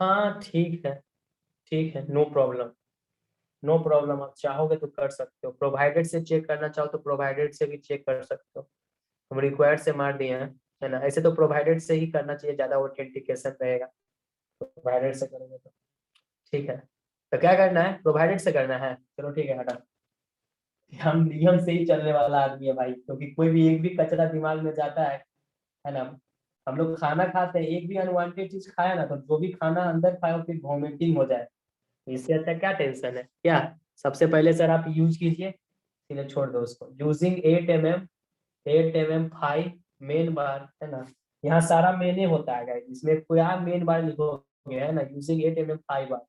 हाँ ठीक है, नो प्रॉब्लम, नो प्रॉब्लम। आप चाहोगे तो कर सकते हो, प्रोवाइडेड से चेक करना चाहो तो प्रोवाइडेड से भी चेक कर सकते हो। हम रिक्वायर्ड से मार दिए हैं, है ना। ऐसे तो प्रोवाइडेड से ही करना चाहिए, ज्यादा ऑथेंटिकेशन रहेगा प्रोवाइडेड से करोगे तो। ठीक है, तो क्या करना है, प्रोवाइडेड से करना है, चलो ठीक है हटा। हम नियम से ही चलने वाला आदमी है भाई, क्योंकि कोई भी एक भी कचरा दिमाग में जाता है ना। हम लोग खाना खाते हैं, एक भी अनवांटेड चीज खाया ना, तो जो भी खाना अंदर खाए फिर वॉमिटिंग हो जाए, इससे अच्छा क्या टेंशन है क्या। सबसे पहले सर आप यूज कीजिए, सीधे छोड़ दो उसको। यूजिंग 8 mm 5 मेन बार, है ना। यहाँ सारा मेन होता है guys, इसमें कोई आप मेन बार लिखोगे, है ना। यूजिंग 8 mm 5 बार,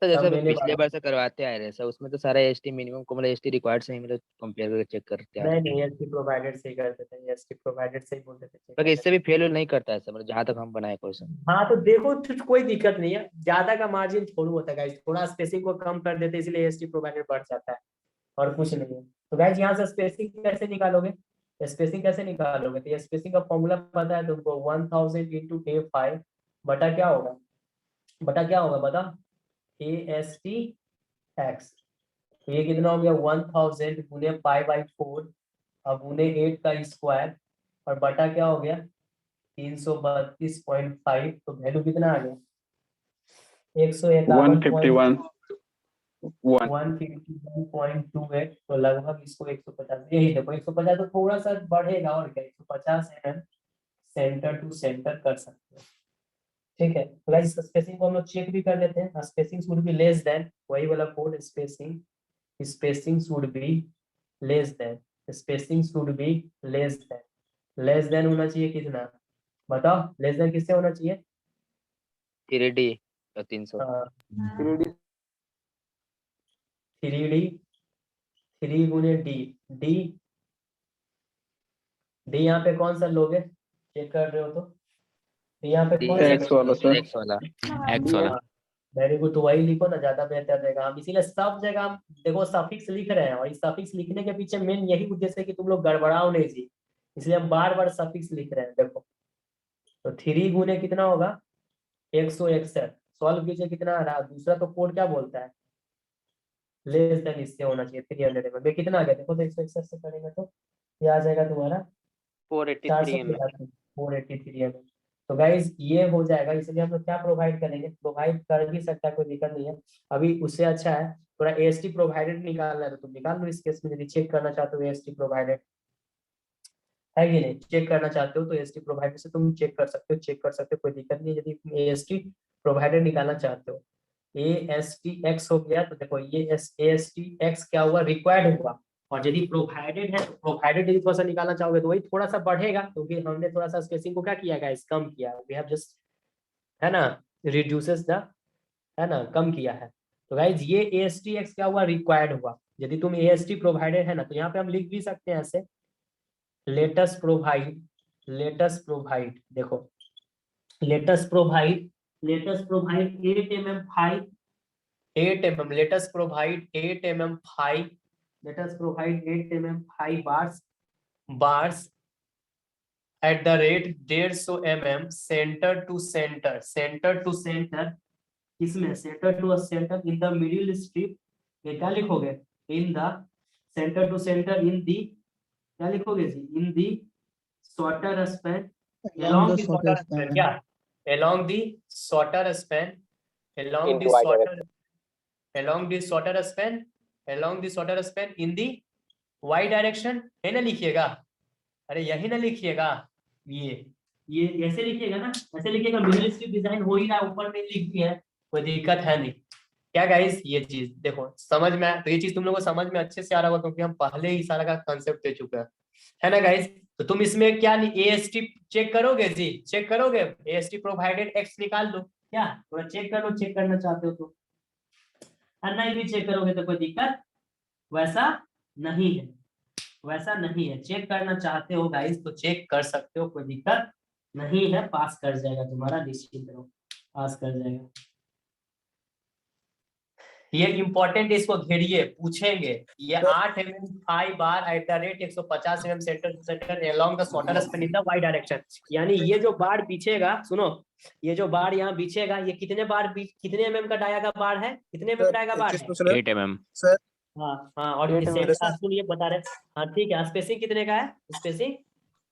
तो सब जैसे मेने पिछले बार। बार से करवाते आ रहे हैं सर, उसमें तो सारा एसटी मिनिमम को मतलब एसटी रिक्वायर्ड से ही मतलब कंपेयर करके चेक करते आ रहे हैं। नहीं एसटी प्रोवाइडेड से ही करते थे, एसटी प्रोवाइडेड से ही बोलते थे check पर करने इससे के भी फेल नहीं करता है सर, मतलब जहाँ तक हम बनाए क्वेश्चन। लिए। हाँ तो देखो तो कोई दिक्कत नहीं है, ज्यादा का मार्जिन थोड़ा होता है guys, थोड़ा स्पेसिंग को कम कर देते इसलिए एसटी प्रोवाइडेड बढ़ जाता है, और कुछ नहीं है। तो गाइज यहाँ से स्पेसिंग कैसे निकालोगे, स्पेसिंग कैसे निकालोगे, तो ये स्पेसिंग का फॉर्मूला पता है तुमको, 1000 इंटू A5 बटा क्या होगा, बता AST x। तो ये कितना हो गया 1000 गुने π/4 अब गुने 8 का स्क्वायर और बटा क्या हो गया 332.5। तो वैल्यू कितना आ गया 151 151.28। तो लगभग इसको 150, यही देखो 150 तो थोड़ा सा बढ़ेगा और क्या 150 mm सेंटर टू सेंटर कर सकते हैं। ठीक है, तो गाइस स्पेसिंग को हम लोग चेक भी कर लेते हैं। Spacing should be less than, वही वाला code, spacing should be less than, spacing should be less than होना चाहिए कितना, बताओ लेस देन किससे होना चाहिए। 3D या 300। 3D 3 गुने डी, डी यहाँ पे कौन सा लोगे, चेक कर रहे हो तो यहाँ पे कौन सा एक्स वाला सर। एक्स वाला। एक्स वाला। वेरी गुड, तो वही लिखो ना, ज्यादा बेहतर रहेगा। हम इसीलिए सब जगह हम देखो सफिक्स लिख रहे हैं, और इस सफिक्स लिखने के पीछे मेन यही उद्देश्य है कि तुम लोग गड़बड़ाओ नहीं जी, इसलिए हम बार बार सफिक्स लिख रहे हैं। देखो तो 3 गुने कितना होगा 161, सॉल्व कीजिए कितना आ रहा है। दूसरा तो कोड क्या बोलता है, लेस देन इससे होना चाहिए 300 में। कितना आ गया देखो, तो 161 से करेंगे तो ये आ जाएगा तुम्हारा 483 mm। 483 mm। तो गाइज ये हो जाएगा, इसलिए हम लोग क्या प्रोवाइड करेंगे, प्रोवाइड कर भी सकता है, कोई दिक्कत नहीं है। अभी उससे अच्छा है थोड़ा एएसटी प्रोवाइडेड निकालना है तो तुम निकाल लो। इस केस में यदि चेक करना चाहते हो एएसटी प्रोवाइडेड है कि नहीं, चेक करना चाहते हो तो एएसटी प्रोवाइडेड से तुम चेक कर सकते हो, कोई दिक्कत नहीं है। यदि तुम एएसटी प्रोवाइडेड निकालना चाहते हो, एएसटी एक्स हो गया, तो देखो ये एएसटी एक्स क्या हुआ, रिक्वायर्ड हुआ। और यदि प्रोवाइडेड है तो प्रोवाइडेड यदि थोड़ा सा निकालना चाहोगे तो वही थोड़ा सा बढ़ेगा, क्योंकि हमने थोड़ा सा स्पेसिंग को क्या किया गाइस, कम किया। वी हैव जस्ट, है ना, रिड्यूसेस द, है ना, कम किया है। तो गाइज ये एएसटी एक्स क्या हुआ, रिक्वायर्ड हुआ। यदि तुम एएसटी प्रोवाइडेड है ना, तो यहाँ पे हम लिख भी सकते हैं ऐसे, लेटस प्रोवाइड देखो let's provide 8 mm 5, 8 mm, let's provide 8 mm 5, let's provide 8 mm 5 bars at the rate 150 mm centre to centre इसमें centre to centre in the middle strip. ये क्या लिखोगे, in the centre to centre in the, क्या लिखोगे जी, in the shorter span, along the shorter span, क्या along the shorter span, along the Into y shorter direction। along the shorter span along the shorter span in the y direction, है ना लिखिएगा। अरे यही ना लिखिएगा, ये ऐसे लिखिएगा ना, ऐसे लिखिएगा। मिडिल स्ट्रिप डिजाइन हो ही रहा है, ऊपर में लिख दिया है, कोई दिक्कत है नहीं क्या गाइस। ये चीज देखो समझ में, तो ये चीज तुम लोगों को समझ में अच्छे से आ रहा होगा, क्योंकि हम पहले ही सारा का कंसेप्ट दे चुके हैं, है ना गाइस। तो तुम इसमें क्या AST चेक करोगे जी, चेक करोगे AST प्रोवाइडेड x निकाल लो, क्या थोड़ा चेक कर लो, चेक करना चाहते हो तो, नहीं भी चेक करोगे तो कोई दिक्कत वैसा नहीं है, वैसा नहीं है। चेक करना चाहते हो गाइस तो चेक कर सकते हो, कोई दिक्कत नहीं है, पास कर जाएगा तुम्हारा, निश्चित रहो पास कर जाएगा। ये इंपॉर्टेंट, इसको घेरिए, पूछेंगे ये 8 mm 5 bar @ 150 mm centre along the shorter span in the y direction, यानी ये जो बार बिछेगा, सुनो ये जो बार यहाँ बिछेगा ये कितने बार कितने mm का डाया का बार है, कितने mm डाया का बार है 8 mm। सर हाँ हाँ, और ये बता रहे, हाँ ठीक है, स्पेसिंग कितने का है, स्पेसिंग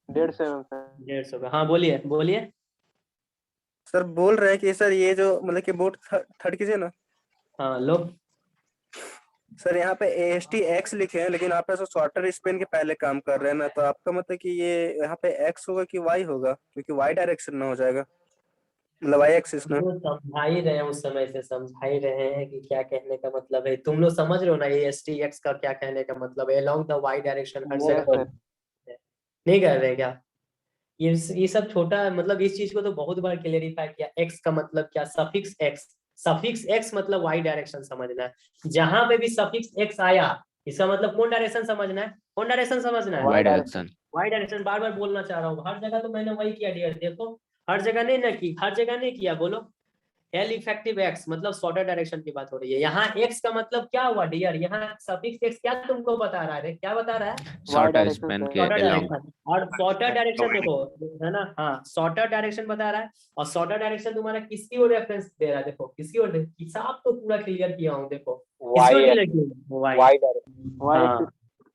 150 mm सर। 150 का। हाँ बोलिए बोलिए। सर बोल रहे हैं कि सर ये जो मतलब कि बोर्ड थर्ड कीजिए ना। हाँ लो सर यहाँ पे AST x लिखे हैं, लेकिन आप ऐसा शॉर्टर स्पेन के पहले काम कर रहे हैं ना, तो आपका मतलब कि ये यहाँ पे x होगा कि y होगा, क्योंकि y डायरेक्शन ना हो जाएगा, मतलब y एक्सिस ना। वो समझा ही रहे हैं, उस समय से समझा ही रहे हैं कि क्या कहने का मतलब है, तुम लोग समझ रहे हो ना AST x का क्या कहने का मतलब है, along the y direction हर जगह नहीं कर रहे क्या, ये सब छोटा मतलब इस चीज को तो बहुत बार क्लियरिफाई किया, x का मतलब क्या, सफिक्स x मतलब y डायरेक्शन समझना है, जहां पे भी सफिक्स x आया इसका मतलब कौन डायरेक्शन समझना है, कौन डायरेक्शन समझना है, y डायरेक्शन। y डायरेक्शन बार बार बोलना चाह रहा हूँ, हर जगह तो मैंने वही किया डियर, देखो हर जगह नहीं ना की, हर जगह नहीं किया, बोलो L इफेक्टिव x मतलब शॉर्टर डायरेक्शन की बात हो रही है, यहाँ x का मतलब क्या हुआ डियर, यहाँ सफिक्स x क्या तुमको बता रहा है, क्या बता रहा है, शॉर्टर स्पैन के शॉर्टर along। डायरेक्शन, और शॉर्टर डायरेक्शन देखो है ना, हाँ शॉर्टर डायरेक्शन बता रहा है, और शॉर्टर डायरेक्शन तुम्हारा किसकी ओर रेफरेंस दे रहा है, देखो किसकी ओर, हिसाब तो पूरा क्लियर किया हूँ, देखो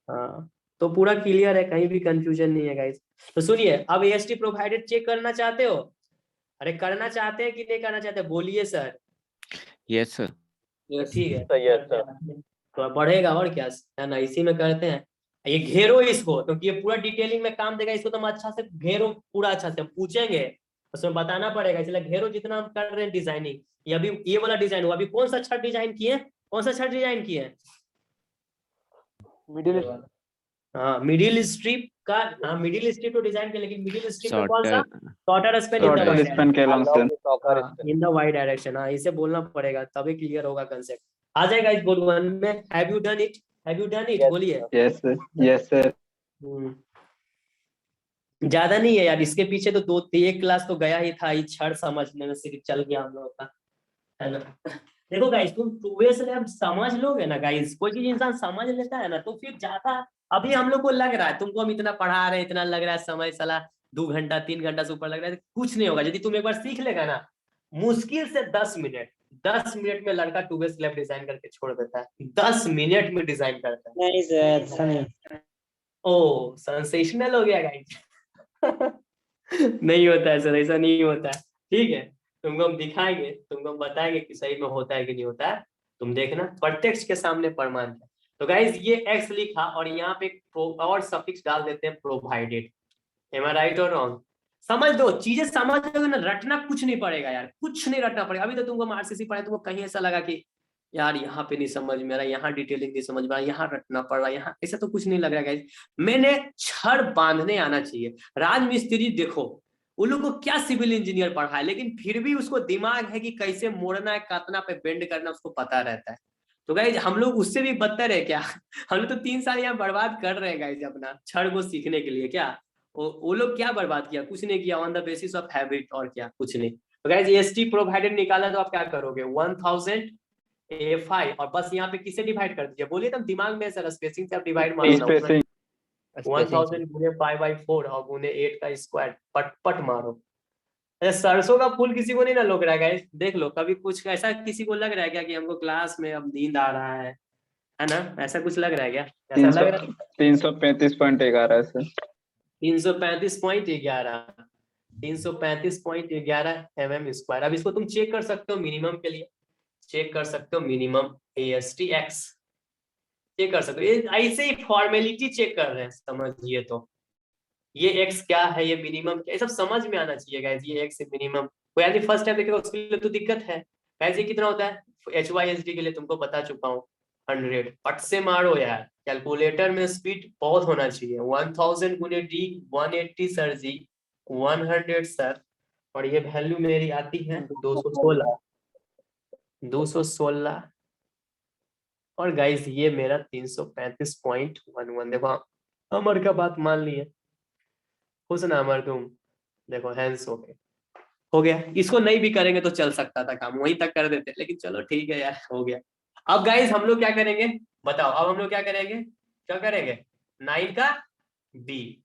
हाँ तो पूरा क्लियर है, कहीं भी कंफ्यूजन नहीं है गाइस। तो सुनिए अब AST प्रोवाइडेड चेक करना चाहते हो, अरे करना चाहते हैं कि नहीं करना चाहते, बोलिए सर। Yes sir. ठीक है तो बढ़ेगा और क्या है ना, इसी में करते हैं, ये घेरो इसको क्योंकि ये पूरा डिटेलिंग में काम देगा, इसको तुम अच्छा से घेरो, पूरा अच्छा से पूछेंगे उसमें बताना पड़ेगा, इसलिए घेरो जितना हम कर रहे हैं डिजाइनिंग, ये अभी ये वाला डिजाइन हुआ, अभी कौन सा अच्छा डिजाइन किए, कौन सा अच्छा डिजाइन किए, हाँ मिडिल स्ट्रिप का, हाँ मिडिल स्ट्रिप तो डिजाइन किया, लेकिन मिडिल स्ट्रिप में कौन सा, shorter span in the Y direction, हाँ इसे बोलना पड़ेगा तभी क्लियर होगा कंसेप्ट, आ जाएगा इस बोर्ड 1 में। Have you done it, have you done it, बोलिए। Yes sir. ज्यादा नहीं है यार, इसके पीछे तो एक क्लास तो गया ही था, ये छड़ समझने में सिर्फ चल गया हम लोग का, है ना। देखो गाइस तुम 2 से अब समझ लोगे ना गाइस, कोई चीज इंसान समझ लेता है ना तो फिर ज्यादा, अभी हम लोग को लग रहा है तुमको हम इतना पढ़ा रहे हैं, इतना लग रहा है समय साला 2 घंटा 3 घंटा से ऊपर लग रहा है, कुछ नहीं होगा यदि तुम एक बार सीख लेगा ना, मुश्किल से 10 मिनट में लड़का 2 स्लैब डिजाइन करके छोड़ देता है, 10 मिनट में डिजाइन करता है। नहीं सर ऐसा नहीं। ओ सेंसेशनल हो गया गाइस। नहीं होता है सर, ऐसा नहीं होता है, ठीक है तुमको हम दिखाएंगे, तुमको हम बताएंगे कि सही में होता है कि नहीं होता है, तुम देखना प्रत्यक्ष के सामने प्रमाण है। तो गाइस ये x लिखा और यहाँ पे और सफिक्स डाल देते हैं प्रोवाइडेड, एम आई राइट और रॉन्ग, समझ दो चीजें, समझ दोगे ना, रटना कुछ नहीं पड़ेगा यार, कुछ नहीं रटना पड़ेगा। अभी तो तुमको RCC पढ़े, तुमको कहीं ऐसा लगा कि यार यहाँ पे नहीं समझ में आ रहा, यहाँ डिटेलिंग नहीं समझ में आ रहा, यहाँ रटना पड़ रहा है, यहाँ ऐसा तो कुछ नहीं लग रहा है गाइस। मैंने छड़ बांधने आना चाहिए, राजमिस्त्री देखो उन लोग को क्या सिविल इंजीनियर पढ़ा है, लेकिन फिर भी उसको दिमाग है कि कैसे मोड़ना है, काटना पे बेंड करना उसको पता रहता है। तो गाइज हम लोग उससे भी बदतर है क्या, हम लोग तो 3 साल यहाँ बर्बाद कर रहे हैं गाइज अपना छड़ को सीखने के लिए, क्या वो लोग क्या बर्बाद किया, कुछ नहीं किया, on the basis of habit, और क्या कुछ नहीं। तो गाइज AST प्रोवाइडेड निकाला तो आप क्या करोगे 1000 A5 और बस यहाँ पे किससे डिवाइड कर दीजिए, बोलिए तुम दिमाग में सर, स्पेसिंग से आप डिवाइड मारो, 1000 गुने 5/4 और गुने 8 का स्क्वायर, पट मारो। सरसों का फूल किसी को नहीं ना लग रहा है गाइस, देख लो कभी कुछ ऐसा किसी को लग रहा है क्या कि हमको क्लास में अब नींद आ रहा है ना, ऐसा कुछ लग रहा है क्या, ऐसा लग रहा है 335.11 सर, 335.11 mm स्क्वायर। अब इसको तुम चेक कर सकते हो मिनिमम के लिए, चेक कर सकते हो मिनिमम AST x चेक कर सकते हो, ऐसे ही फॉर्मेलिटी चेक कर रहे हैं समझिए, तो ये x क्या है, ये मिनिमम क्या है, सब समझ में आना चाहिए गाइस, ये x मिनिमम कोई आदमी फर्स्ट टाइम देखेगा उसके लिए तो दिक्कत है गाइस। ये कितना होता है HYSD के लिए तुमको बता चुका हूँ, 100 पट से मारो यार, कैलकुलेटर में स्पीड बहुत होना चाहिए। 1000 गुने डी 180 सर जी, 100 सर, और ये वैल्यू मेरी आती है 216, 216, और गाइस ये मेरा 335.11। देखो अमर का बात मान लिए, खुश ना अमर तुम, देखो हैंड्स हो गया। इसको नहीं भी करेंगे तो चल सकता था काम, वहीं तक कर देते, लेकिन चलो ठीक है यार, हो गया। अब गाइस हम लोग क्या करेंगे बताओ, अब हम लोग क्या करेंगे, क्या करेंगे, 9 का बी,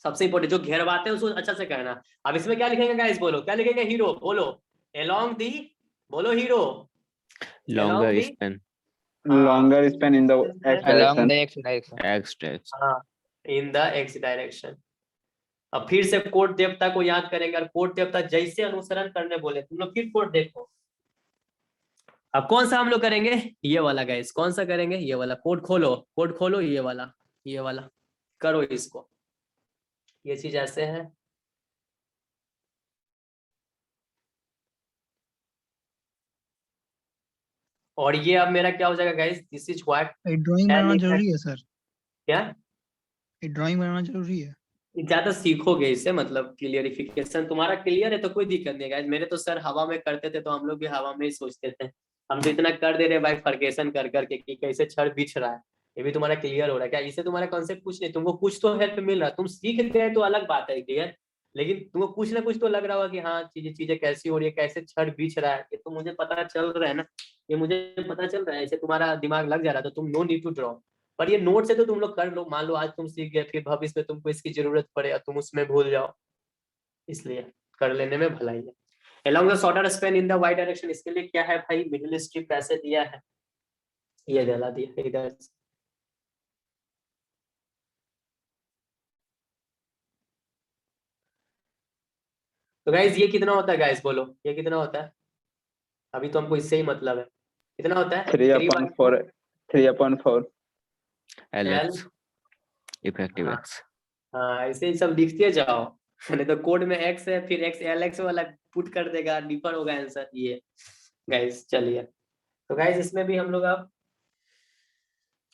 सबसे इंपॉर्टेंट जो घेरवाते हैं उसको अच्छा से करना। अब इसमें क्या लिखेंगे गाइस, बोलो क्या लिखेंगे, हीरो बोलो, along दी, बोलो hero, longer the- span longer span in the x along direction. the x direction. x dash हाँ इन द एक्स डायरेक्शन। अब फिर से कोट देवता को याद करेंगे, और कोट देवता जैसे अनुसरण करने बोले तुम लोग फिर कोट देखो। अब कौन सा हम लोग करेंगे, ये वाला गाइस, कौन सा करेंगे, ये वाला, कोड खोलो ये वाला करो इसको, ये चीज ऐसे है। और ये अब मेरा क्या हो जाएगा guys, this is what, drawing बनाना जरूरी है सर, क्या ड्राइंग बनाना जरूरी है। ज्यादा सीखोगे इससे, मतलब क्लियरिफिकेशन तुम्हारा क्लियर है तो कोई दिक्कत नहीं गाइस। मेरे तो सर हवा में करते थे तो हम लोग भी हवा में ही सोचते थे, हम तो इतना कर दे रहे भाई फर्गेशन कर करके कि कैसे छड़ बिछ रहा है, ये भी तुम्हारा क्लियर हो रहा है क्या, इससे तुम्हारा कॉन्सेप्ट कुछ नहीं, तुमको कुछ तो हेल्प मिल रहा है, तुम सीख गए तो अलग बात है क्लियर, लेकिन तुमको कुछ ना कुछ तो लग रहा होगा कि हाँ चीजें कैसी हो रही है, कैसे छड़ बिछ रहा है, ये तो मुझे पता चल रहा है ना, ये मुझे पता चल रहा है, ऐसे तुम्हारा दिमाग लग जा रहा है, तो तुम नो नीड टू ड्रॉ। पर ये नोट से तो तुम लोग कर लो, मान लो आज तुम सीख गए, फिर भविष्य में तुमको इसकी जरूरत पड़े और तुम उसमें भूल जाओ, इसलिए कर लेने में भलाई है। along the shorter span in the y direction, इसके लिए क्या है भाई, मिडिल स्ट्रिप ऐसे दिया है, ये दिला दिया इधर से। तो गाइस ये कितना होता है गाइस, बोलो ये कितना होता है, अभी तो हमको इससे ही मतलब है, कितना होता है 3/4 3/4 lx effective हाँ। x हाँ ऐसे ही सब लिखते जाओ, नहीं तो कोड में x है फिर x lx वाला पुट कर देगा, डिफर होगा आंसर ये गाइस। चलिए तो गाइस इसमें भी हम लोग अब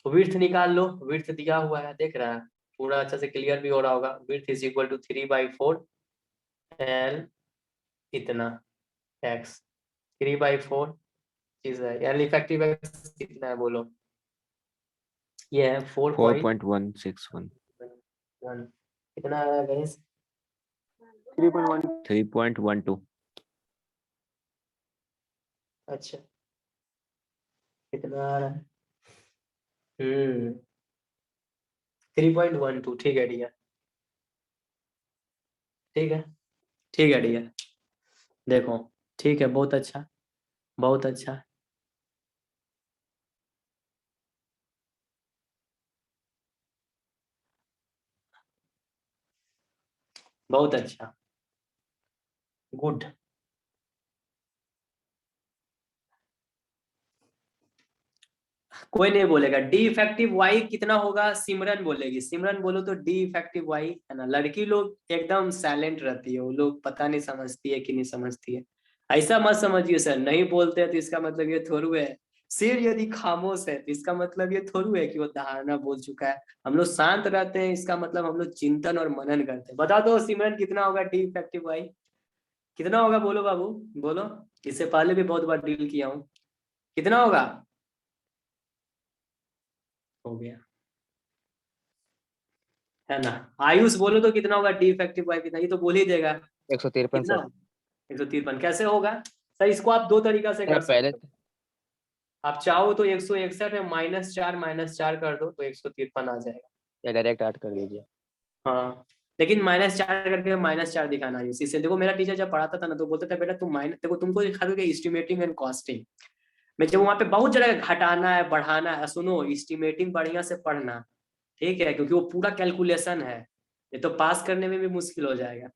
विड्थ निकाल लो, विड्थ दिया हुआ है देख रहा है, पूरा अच्छा से क्लियर भी हो रहा होगा, width is equal to 3/4 l इतना x, 3/4 चीज है, यानी इफेक्टिव x कितना है बोलो, ये है 4.1, 4.161 कितना आ रहा है गाइस, 3.12 अच्छा कितना आ रहा है 3.12, ठीक है डियर, ठीक है ठीक है डियर, देखो ठीक है, बहुत अच्छा बहुत अच्छा, बहुत अच्छा, गुड। कोई नहीं बोलेगा डी इफेक्टिव वाई कितना होगा, सिमरन बोलेगी, सिमरन बोलो तो डी इफेक्टिव वाई है ना, लड़की लोग एकदम साइलेंट रहती है, वो लोग पता नहीं समझती है कि नहीं समझती है, ऐसा मत समझिए सर, नहीं बोलते हैं तो इसका मतलब ये थोड़ू है, सिर यदि खामोश है तो इसका मतलब ये थोड़ू है कि वो धारणा बोल चुका है, हम लोग शांत रहते हैं इसका मतलब हम लोग चिंतन और मनन करते हैं। बता दो सिमरन कितना होगा डी इफेक्टिव वाई, कितना होगा बोलो बाबू बोलो, इससे पहले भी बहुत बार डील किया हूँ, कितना होगा, हो गया है ना। आयुष बोलो तो कितना होगा डी इफेक्टिव वाई कितना, ये तो बोल ही देगा 153 कितना, सर। 153 कैसे होगा सर, इसको आप दो तरीका से कर पहले सकते हो, आप चाहो तो 161 में -4 कर दो तो 153 आ जाएगा, या डायरेक्ट ऐड कर दीजिए। हाँ लेकिन -4 करके -4 दिखाना है इसी से। देखो मेरा टीचर जब पढ़ाता था ना तो बोलता था बेटा तुम माइनस, देखो तुमको दिखा दोगे एस्टिमेटिंग एंड कॉस्टिंग में, जब वहाँ पे बहुत जगह घटाना है बढ़ाना है, सुनो एस्टिमेटिंग बढ़िया से पढ़ना ठीक है, क्योंकि वो पूरा कैलकुलेशन है, ये तो पास करने में भी मुश्किल हो जाएगा,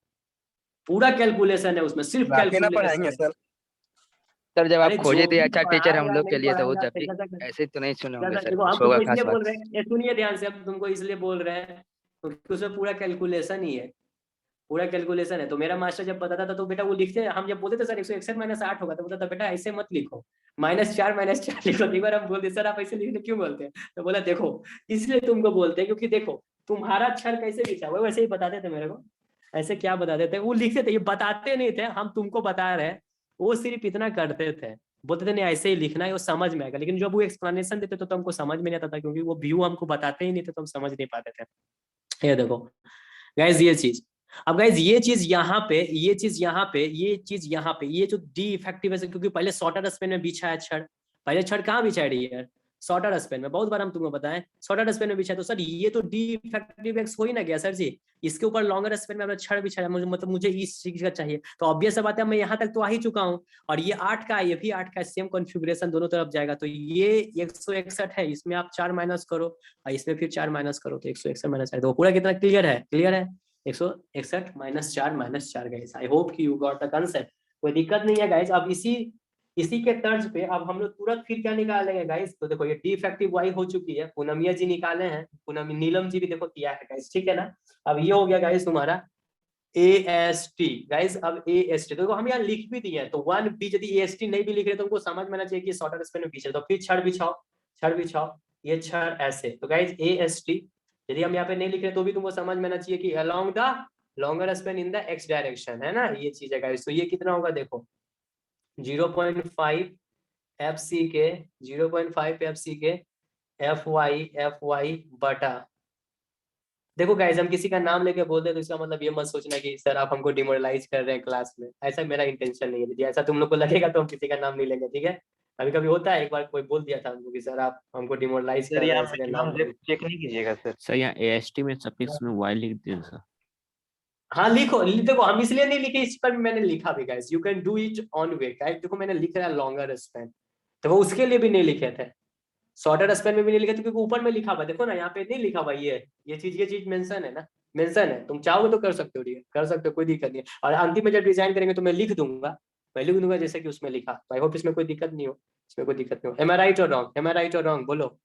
पूरा कैलकुलेशन है उसमें, सिर्फ बाकी ना पढ़ाएंगे कैलकुलेशन है। सर। सर जब आप अरे खोजे जो थे भी अच्छा टीचर पढ़ाया हम या लोग के नहीं लिए तो वो पढ़ाया जब भी ऐसे तो नहीं सुने होंगे सर, देखो हम कुछ होगा तुमको खास इसलिए बात। बोल रहे हैं, ये सुनिए ध्यान से, हम तुमको इसलिए बोल रहे हैं क्योंकि उसमें पूरा कैलकुलेशन ही है, पूरा कैलकुलेशन है। तो मेरा मास्टर जब बताता था तो बेटा वो लिखते, हम जब बोलते थे सर 161 माइनस 8 होगा, तो बोलता था बेटा ऐसे मत लिखो, -4 लिखो। एक बार हम बोलते सर आप ऐसे लिखने क्यों बोलते हैं, तो बोला देखो इसलिए तुमको बोलते हैं क्योंकि देखो तुम्हारा अक्षर कैसे लिखा हुआ है, वैसे ही बताते थे मेरे को। ऐसे क्या बताते थे, वो लिखते थे, ये बताते नहीं थे, हम तुमको बता रहे हैं, वो सिर्फ इतना करते थे, बोलते थे नहीं ऐसे ही लिखना है, वो समझ में आएगा। लेकिन जब वो एक्सप्लेनेशन देते तो हमको समझ में नहीं आता था, क्योंकि वो व्यू हमको बताते ही नहीं थे, तो हम समझ नहीं पाते थे। ये देखो गाइज ये चीज, अब गाइज ये चीज यहाँ पे, ये चीज यहाँ पे, ये चीज यहाँ पे, ये जो डी इफेक्टिव है, क्योंकि पहले शॉर्टर स्पेन में बिछा है छड़, पहले छड़ कहाँ बिछा है यार, शॉर्टर स्पेन में, बहुत बार हम तुमको बताएं शॉर्टर स्पेन में बिछा है। तो सर ये तो डी इफेक्टिव एक्स हो ही ना गया सर जी, इसके ऊपर लॉन्गर स्पेन में हमने छड़ बिछाया, मुझे मतलब मुझे इस चीज का चाहिए, तो ऑब्वियस बात है मैं यहाँ तक तो आ ही चुका हूँ, और ये 8 का ये भी 8 का, सेम कॉन्फ़िगरेशन दोनों तरफ जाएगा, तो ये 161 है, इसमें आप 4 माइनस करो और इसमें फिर 4 माइनस करो, तो 161 माइनस 4, तो पूरा कितना क्लियर है, क्लियर है 161 -4 गाइस। आई होप कि यू गॉट द कांसेप्ट, कोई दिक्कत नहीं है गाइस। अब इसी के तर्ज पे अब हम लोग तुरंत फिर क्या निकालेंगे गाइस, तो देखो ये डी इफेक्टिव वाई हो चुकी है, पूनमिया जी निकाले हैं, पूनम नीलम जी भी देखो किया है गाइस, ठीक है ना। अब ये हो गया गाइस तुम्हारा AST गाइस। अब AST तो देखो हम यहाँ लिख भी दिए हैं, तो 1B यदि AST नहीं भी लिख रहे तो उनको समझ में आना चाहिए कि शॉर्टर स्पेन में पीछे, तो फिर छड़ बिछाओ, ये छड़ ऐसे, तो गाइस AST यदि हम यहाँ पे नहीं लिख रहे तो भी तुमको समझ में आना चाहिए कि along the longer Spain in the x direction, है ना, ये चीज है गाइस। तो ये कितना होगा देखो 0.5 FC के 0.5 FC के FY बटा, देखो गाइस हम किसी का नाम लेके बोलते हैं तो इसका मतलब ये मत सोचना कि सर आप हमको डिमोरलाइज कर रहे हैं क्लास में, ऐसा मेरा इंटेंशन नहीं है। यदि ऐसा तुम लोग को लगेगा तो हम किसी का नाम नहीं लेंगे, ठीक है। कभी कभी होता है, एक बार कोई बोल दिया था हमको कि सर आप हमको डिमोरलाइज कर सर रहे हैं, यहाँ इसलिए नाम पे चेक नहीं कीजिएगा सर। सर यहाँ AST में सफिक्स में y लिख दीजिए सर। हाँ लिखो, देखो हम इसलिए नहीं लिखे, इस पर भी मैंने लिखा भी guys, you can do it on way guys. देखो मैंने लिख रहा है लॉन्गर स्पेन, तो वो उसके लिए भी नहीं लिखे थे, शॉर्टर स्पेन में भी नहीं लिखे थे, क्योंकि ऊपर में लिखा हुआ देखो ना, यहाँ पे नहीं लिखा हुआ ये चीज मेंशन है ना, मेंशन है, तुम चाहोगे तो कर सकते हो, कर सकते हो, कोई दिक्कत नहीं है। और अंतिम में जब डिजाइन करेंगे तो मैं लिख दूंगा जैसे कि उसमें लिखा, तो आई होप इसमें कोई दिक्कत नहीं हो, एम आई राइट और रॉन्ग बोलो,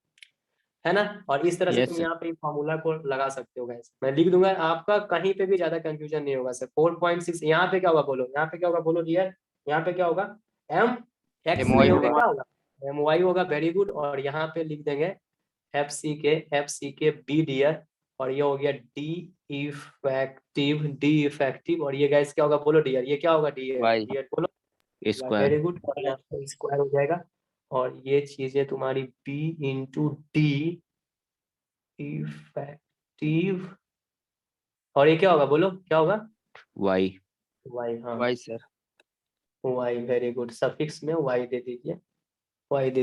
है ना। और इस तरह से Yes, तुम sir. यहाँ पे फॉर्मूला को लगा सकते हो गाइस, मैं लिख दूंगा, आपका कहीं पे भी ज्यादा कंफ्यूजन नहीं होगा सर। 4.6 यहाँ पे क्या होगा बोलो, यहाँ पे क्या होगा बोलो डियर, यहाँ पे क्या होगा MX MY नहीं होगा, होगा। क्या होगा MY होगा, वेरी गुड। और यहाँ पे लिख देंगे FC के B डियर, और ये हो गया डी इफेक्टिव, और ये गाइस क्या होगा बोलो डियर, ये क्या होगा Y डियर बोलो, स्क्वायर वेरी गुड, और यहाँ पे स्क्वायर हो जाएगा, और ये चीजें तुम्हारी B इंटू डी इफेक्टिव, और ये क्या होगा बोलो, क्या होगा y वाई, हाँ Y sir. Y, very good, suffix में वाई दे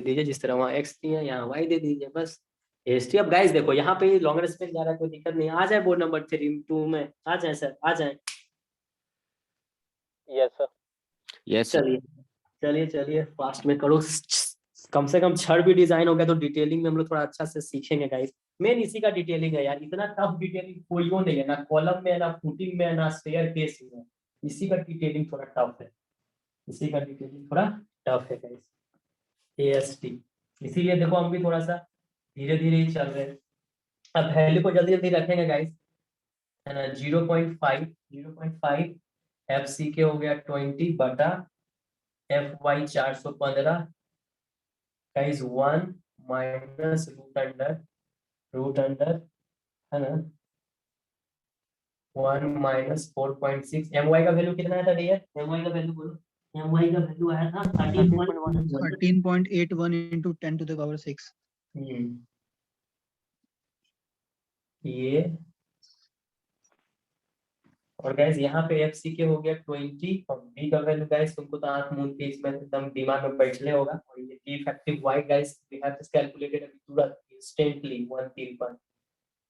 दीजिए, जिस तरह वहाँ एक्स दिया है यहाँ वाई दे दीजिए, बस एसटी। अब गाइस देखो यहाँ पे लॉन्गर स्पेन जा रहा है, कोई दिक्कत नहीं, आ जाए बोर्ड नंबर 3-2 में, आ जाए सर, आ जाए। Yes sir. yes sir. चलिए फास्ट में करो, कम से कम छड़ भी डिजाइन हो गया तो डिटेलिंग में हम लोग थोड़ा अच्छा से सीखेंगे गाइस। मेन इसी का डिटेलिंग है यार, इतना टफ डिटेलिंग कोई नहीं है, ना कॉलम में, ना फुटिंग में, ना स्टेयर केस में, इसी का डिटेलिंग थोड़ा टफ है, गाइस AST। इसीलिए देखो हम भी थोड़ा सा धीरे धीरे ही चल रहे हैं। अब वैल्यू को जल्दी जल्दी रखेंगे गाइस, है ना। 0.5 FC के हो गया 20 बटा FY 415 guys 1 minus root under, है ना, 1 माइनस 4.6। MY का वैल्यू कितना है था डियर, MY का वैल्यू बोलो, MY का वैल्यू आया था 13.1। 13.81 into 10 to the power 6. ये और गाइस यहाँ पे FC के हो गया 20, और B का वैल्यू गाइस तुमको तो आंख मूंद के इसमें एकदम दिमाग में बैठले होगा, और ये effective Y guys we have just calculated अभी तुरंत इंस्टेंटली 1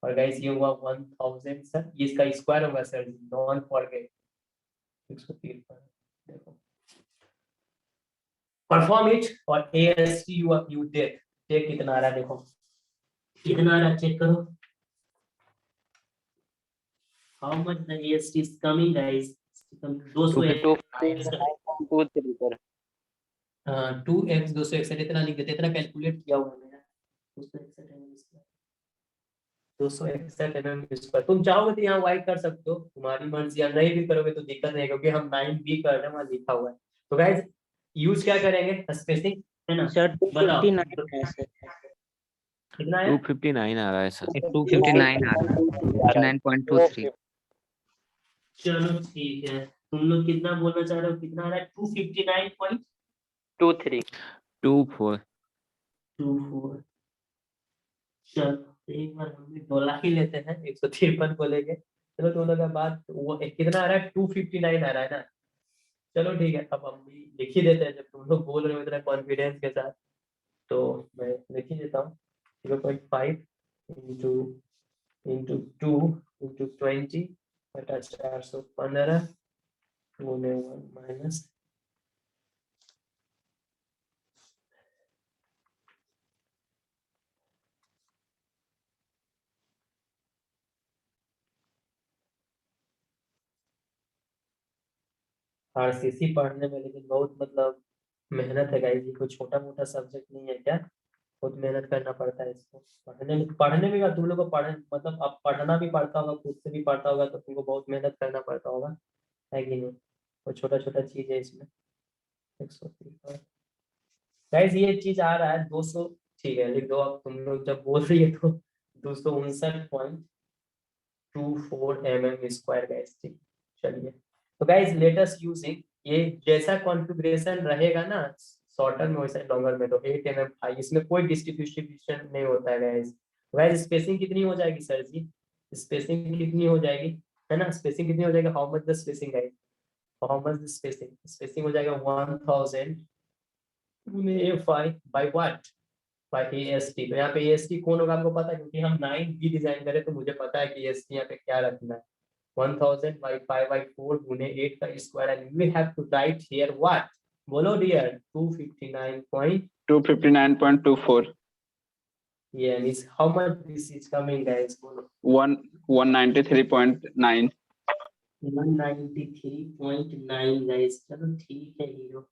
और गाइस ये हुआ 1000 सर, ये इसका स्क्वायर होगा सर, डोंट फॉरगेट 153। देखो परफॉर्म इट, और AST यू देख कितना आ रहा है, देखो कितना आ रहा है, चेक करो how much the AST is coming guys, 200 sir. 2x 261 इतना लिख देते, इतना कैलकुलेट किया हुआ मैंने, 261 है इसका, 261 mm²। तुम चाहोगे तो यहाँ y कर सकते हो, तुम्हारी मर्जी, या नहीं भी करोगे तो दिक्कत नहीं, क्योंकि हम 9b कर रहे हैं, वहाँ लिखा हुआ है। तो गाइस यूज क्या करेंगे, स्पेसिंग, है ना? सर बताओ 259 है सर। कितना है? 259 आ रहा है सर। 259 आ रहा है, 59.23। चलो ठीक है, तुम लोग कितना बोलना चाह रहे हो, कितना आ रहा है? 259.24। 23 चलो एक बार हम भी डोला ही लेते हैं, 153 बोलेंगे। चलो दोनों का बात, वो कितना आ रहा है? 259 आ रहा है ना। चलो ठीक है, अब हम भी लिख ही देते हैं, जब तुम लोग बोल रहे हो इतना कॉन्फिडेंस के साथ, तो मैं लिख ही देता हूँ। 0.5 इंटू 2 इंटू 20 बटा 415 गुने 1 माइनस आरसीसी पढ़ने में लेकिन बहुत मतलब मेहनत है गाइस, ये कोई छोटा मोटा सब्जेक्ट नहीं है क्या, बहुत मेहनत करना पड़ता है इसको पढ़ने में तुम लोग को मतलब अब पढ़ना भी पड़ता होगा, खुद से भी पढ़ता होगा, तो तुमको बहुत मेहनत करना पड़ता होगा, है कि नहीं? वो छोटा छोटा चीज है इसमें। 103 गाइस ये चीज आ रहा है 200, ठीक है लिख दो, अब तुम लोग जब बोल रही है तो 259.24 mm² गाइस, ठीक। चलिए तो गाइस लेट अस यूजिंग, ये जैसा कॉन्फ़िगरेशन रहेगा ना शॉर्टर में वैसा लॉन्गर में, तो 8 mm हाई, इसमें कोई डिस्ट्रीब्यूशन नहीं होता है गाइस। गाइस स्पेसिंग कितनी हो जाएगी सर जी, स्पेसिंग कितनी हो जाएगी, है ना? स्पेसिंग कितनी हो जाएगी, how much the spacing guys, how much the spacing, spacing हो जाएगा 1000 बाय व्हाट, बाय AST। तो यहाँ पे AST कौन होगा आपको पता है, क्योंकि हम 9B डिजाइन करें तो मुझे पता है कि AST यहाँ पे क्या रखना है। 1000 by 5/4 गुने 8 का square, and we have to write here what, बोलो dear, 259.24 means how much this is coming guys, बोलो 193.9 193.9 गाइस। चलो ठीक है हीरो,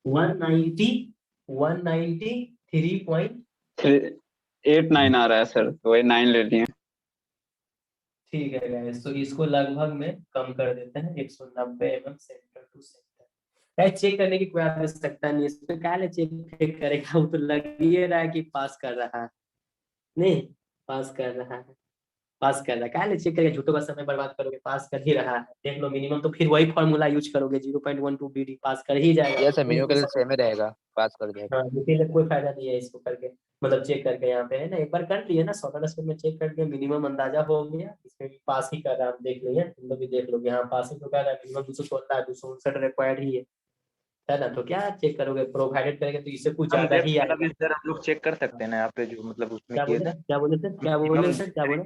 193.89 आ रहा है सर, तो वही 9 ले लिए। ठीक है गाइस, तो इसको लगभग में कम कर देते हैं, 190 mm centre to center. Guys check करने की कोई आवश्यकता नहीं है, इसमें क्या चेक करेगा, वो तो लग ही रहा है कि पास कर रहा है, नहीं पास कर रहा है, पास कर रहा है, क्या चेक करेगा, झूठों का समय बर्बाद करोगे, पास कर ही रहा है, देख लो मिनिमम, तो फिर वही फॉर्मूला यूज करोगे, 0.12 BD, पास कर ही जाएगा। यस सर, मिनिमम का सेम ही रहेगा, पास कर जाएगा। हाँ, इसीलिए कोई फायदा नहीं है इसको करके, मतलब चेक करके यहाँ पे, है ना? एक बार कर लिए ना शॉर्टर स्पेल में, चेक करके मिनिमम अंदाजा हो गया, इसमें भी पास ही कर रहा है, आप देख लीजिए, तुम लोग भी देख लोगे, यहाँ पास ही तो कर रहा है, मिनिमम 216 259 रिक्वायर्ड ही है ना? तो क्या चेक करोगे, प्रोवाइडेड करेंगे तो इससे कुछ ज्यादा ही आएगा। सर हम लोग चेक कर सकते हैं ना यहाँ पे, जो मतलब उसमें क्या किए बोले थे, क्या बोले सर, क्या बोले सर, क्या बोले?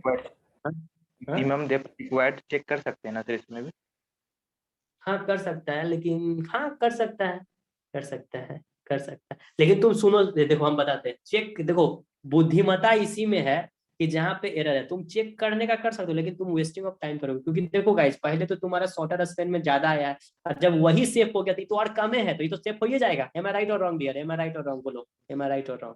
मिनिमम डेप्थ रिक्वायर्ड चेक कर सकते हैं ना सर इसमें भी? हाँ कर सकता है, लेकिन हाँ कर सकता है, कर सकता है, कर सकता है, लेकिन तुम सुनो, देखो हम बताते हैं, चेक देखो, बुद्धिमत्ता इसी में है कि जहाँ पे एरर है तुम चेक करने का कर सकते हो, लेकिन तुम वेस्टिंग ऑफ टाइम करोगे, क्योंकि देखो गाइस पहले तो तुम्हारा शॉर्टर स्पेन में ज्यादा आया है, और जब वही सेफ हो गया तो और कम है, तो ये तो सेफ हो ही जाएगा। एम आई राइट और रॉन्ग डियर, एम आई राइट और रॉन्ग, बोलो एम आई राइट और रॉन्ग,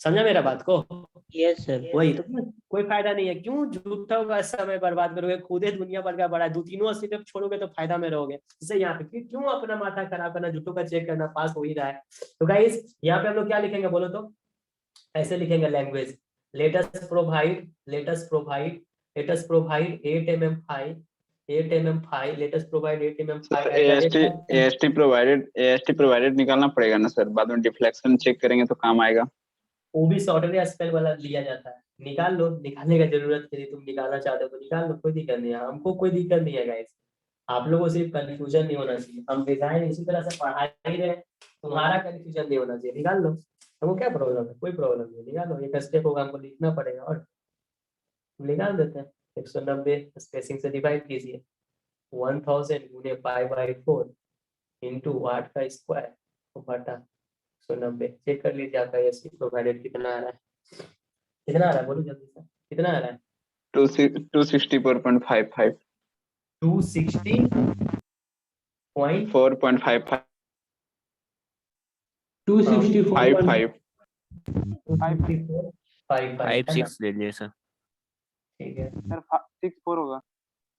समझा मेरा बात को? Yes sir. वही तो, कोई फायदा नहीं है, क्यों झूठा का समय बर्बाद करोगे, खुद ही दुनिया भर का बड़ा है, 2-3 स्टेप छोड़ोगे तो फायदा में रहोगे। जैसे यहाँ पे क्यों अपना माथा खराब करना, झूठों का चेक करना, पास हो ही रहा है। तो गाइस यहाँ पे हम लोग क्या लिखेंगे बोलो तो, ऐसे लिखेंगे language, let us provide 8 mm phi, 8 mm phi, let us provide 8 mm phi AST provided निकालना पड़ेगा ना सर, बाद में डिफ्लेक्शन चेक करेंगे तो काम आएगा। वो भी शॉर्टर स्पेल वाला लिया जाता है, निकाल लो, निकालने का जरूरत है, तुम निकालना चाहते हो तो निकाल लो, कोई दिक्कत नहीं है, हमको कोई दिक्कत नहीं है गाइस, आप लोगों को सिर्फ कंफ्यूजन नहीं होना चाहिए, हम डिजाइन इसी तरह से पढ़ा ही रहे, तुम्हारा कंफ्यूजन नहीं होना चाहिए, निकाल लो, हमको क्या प्रॉब्लम है, कोई प्रॉब्लम नहीं, निकाल लो, एक स्टेप होगा हमको लिखना पड़ेगा, और निकाल देते हैं। 190 स्पेसिंग से डिवाइड कीजिए, 1000 गुने 5/4 इंटू 8 का स्क्वायर बटा 190, चेक कर लीजिए आपका एसटी प्रोवाइडेड कितना आ रहा है, कितना आ रहा है बोलो जल्दी से, कितना आ रहा है? 264.55 260.455 264.55 5 6 ले लिए सर। ठीक है सर 64 होगा।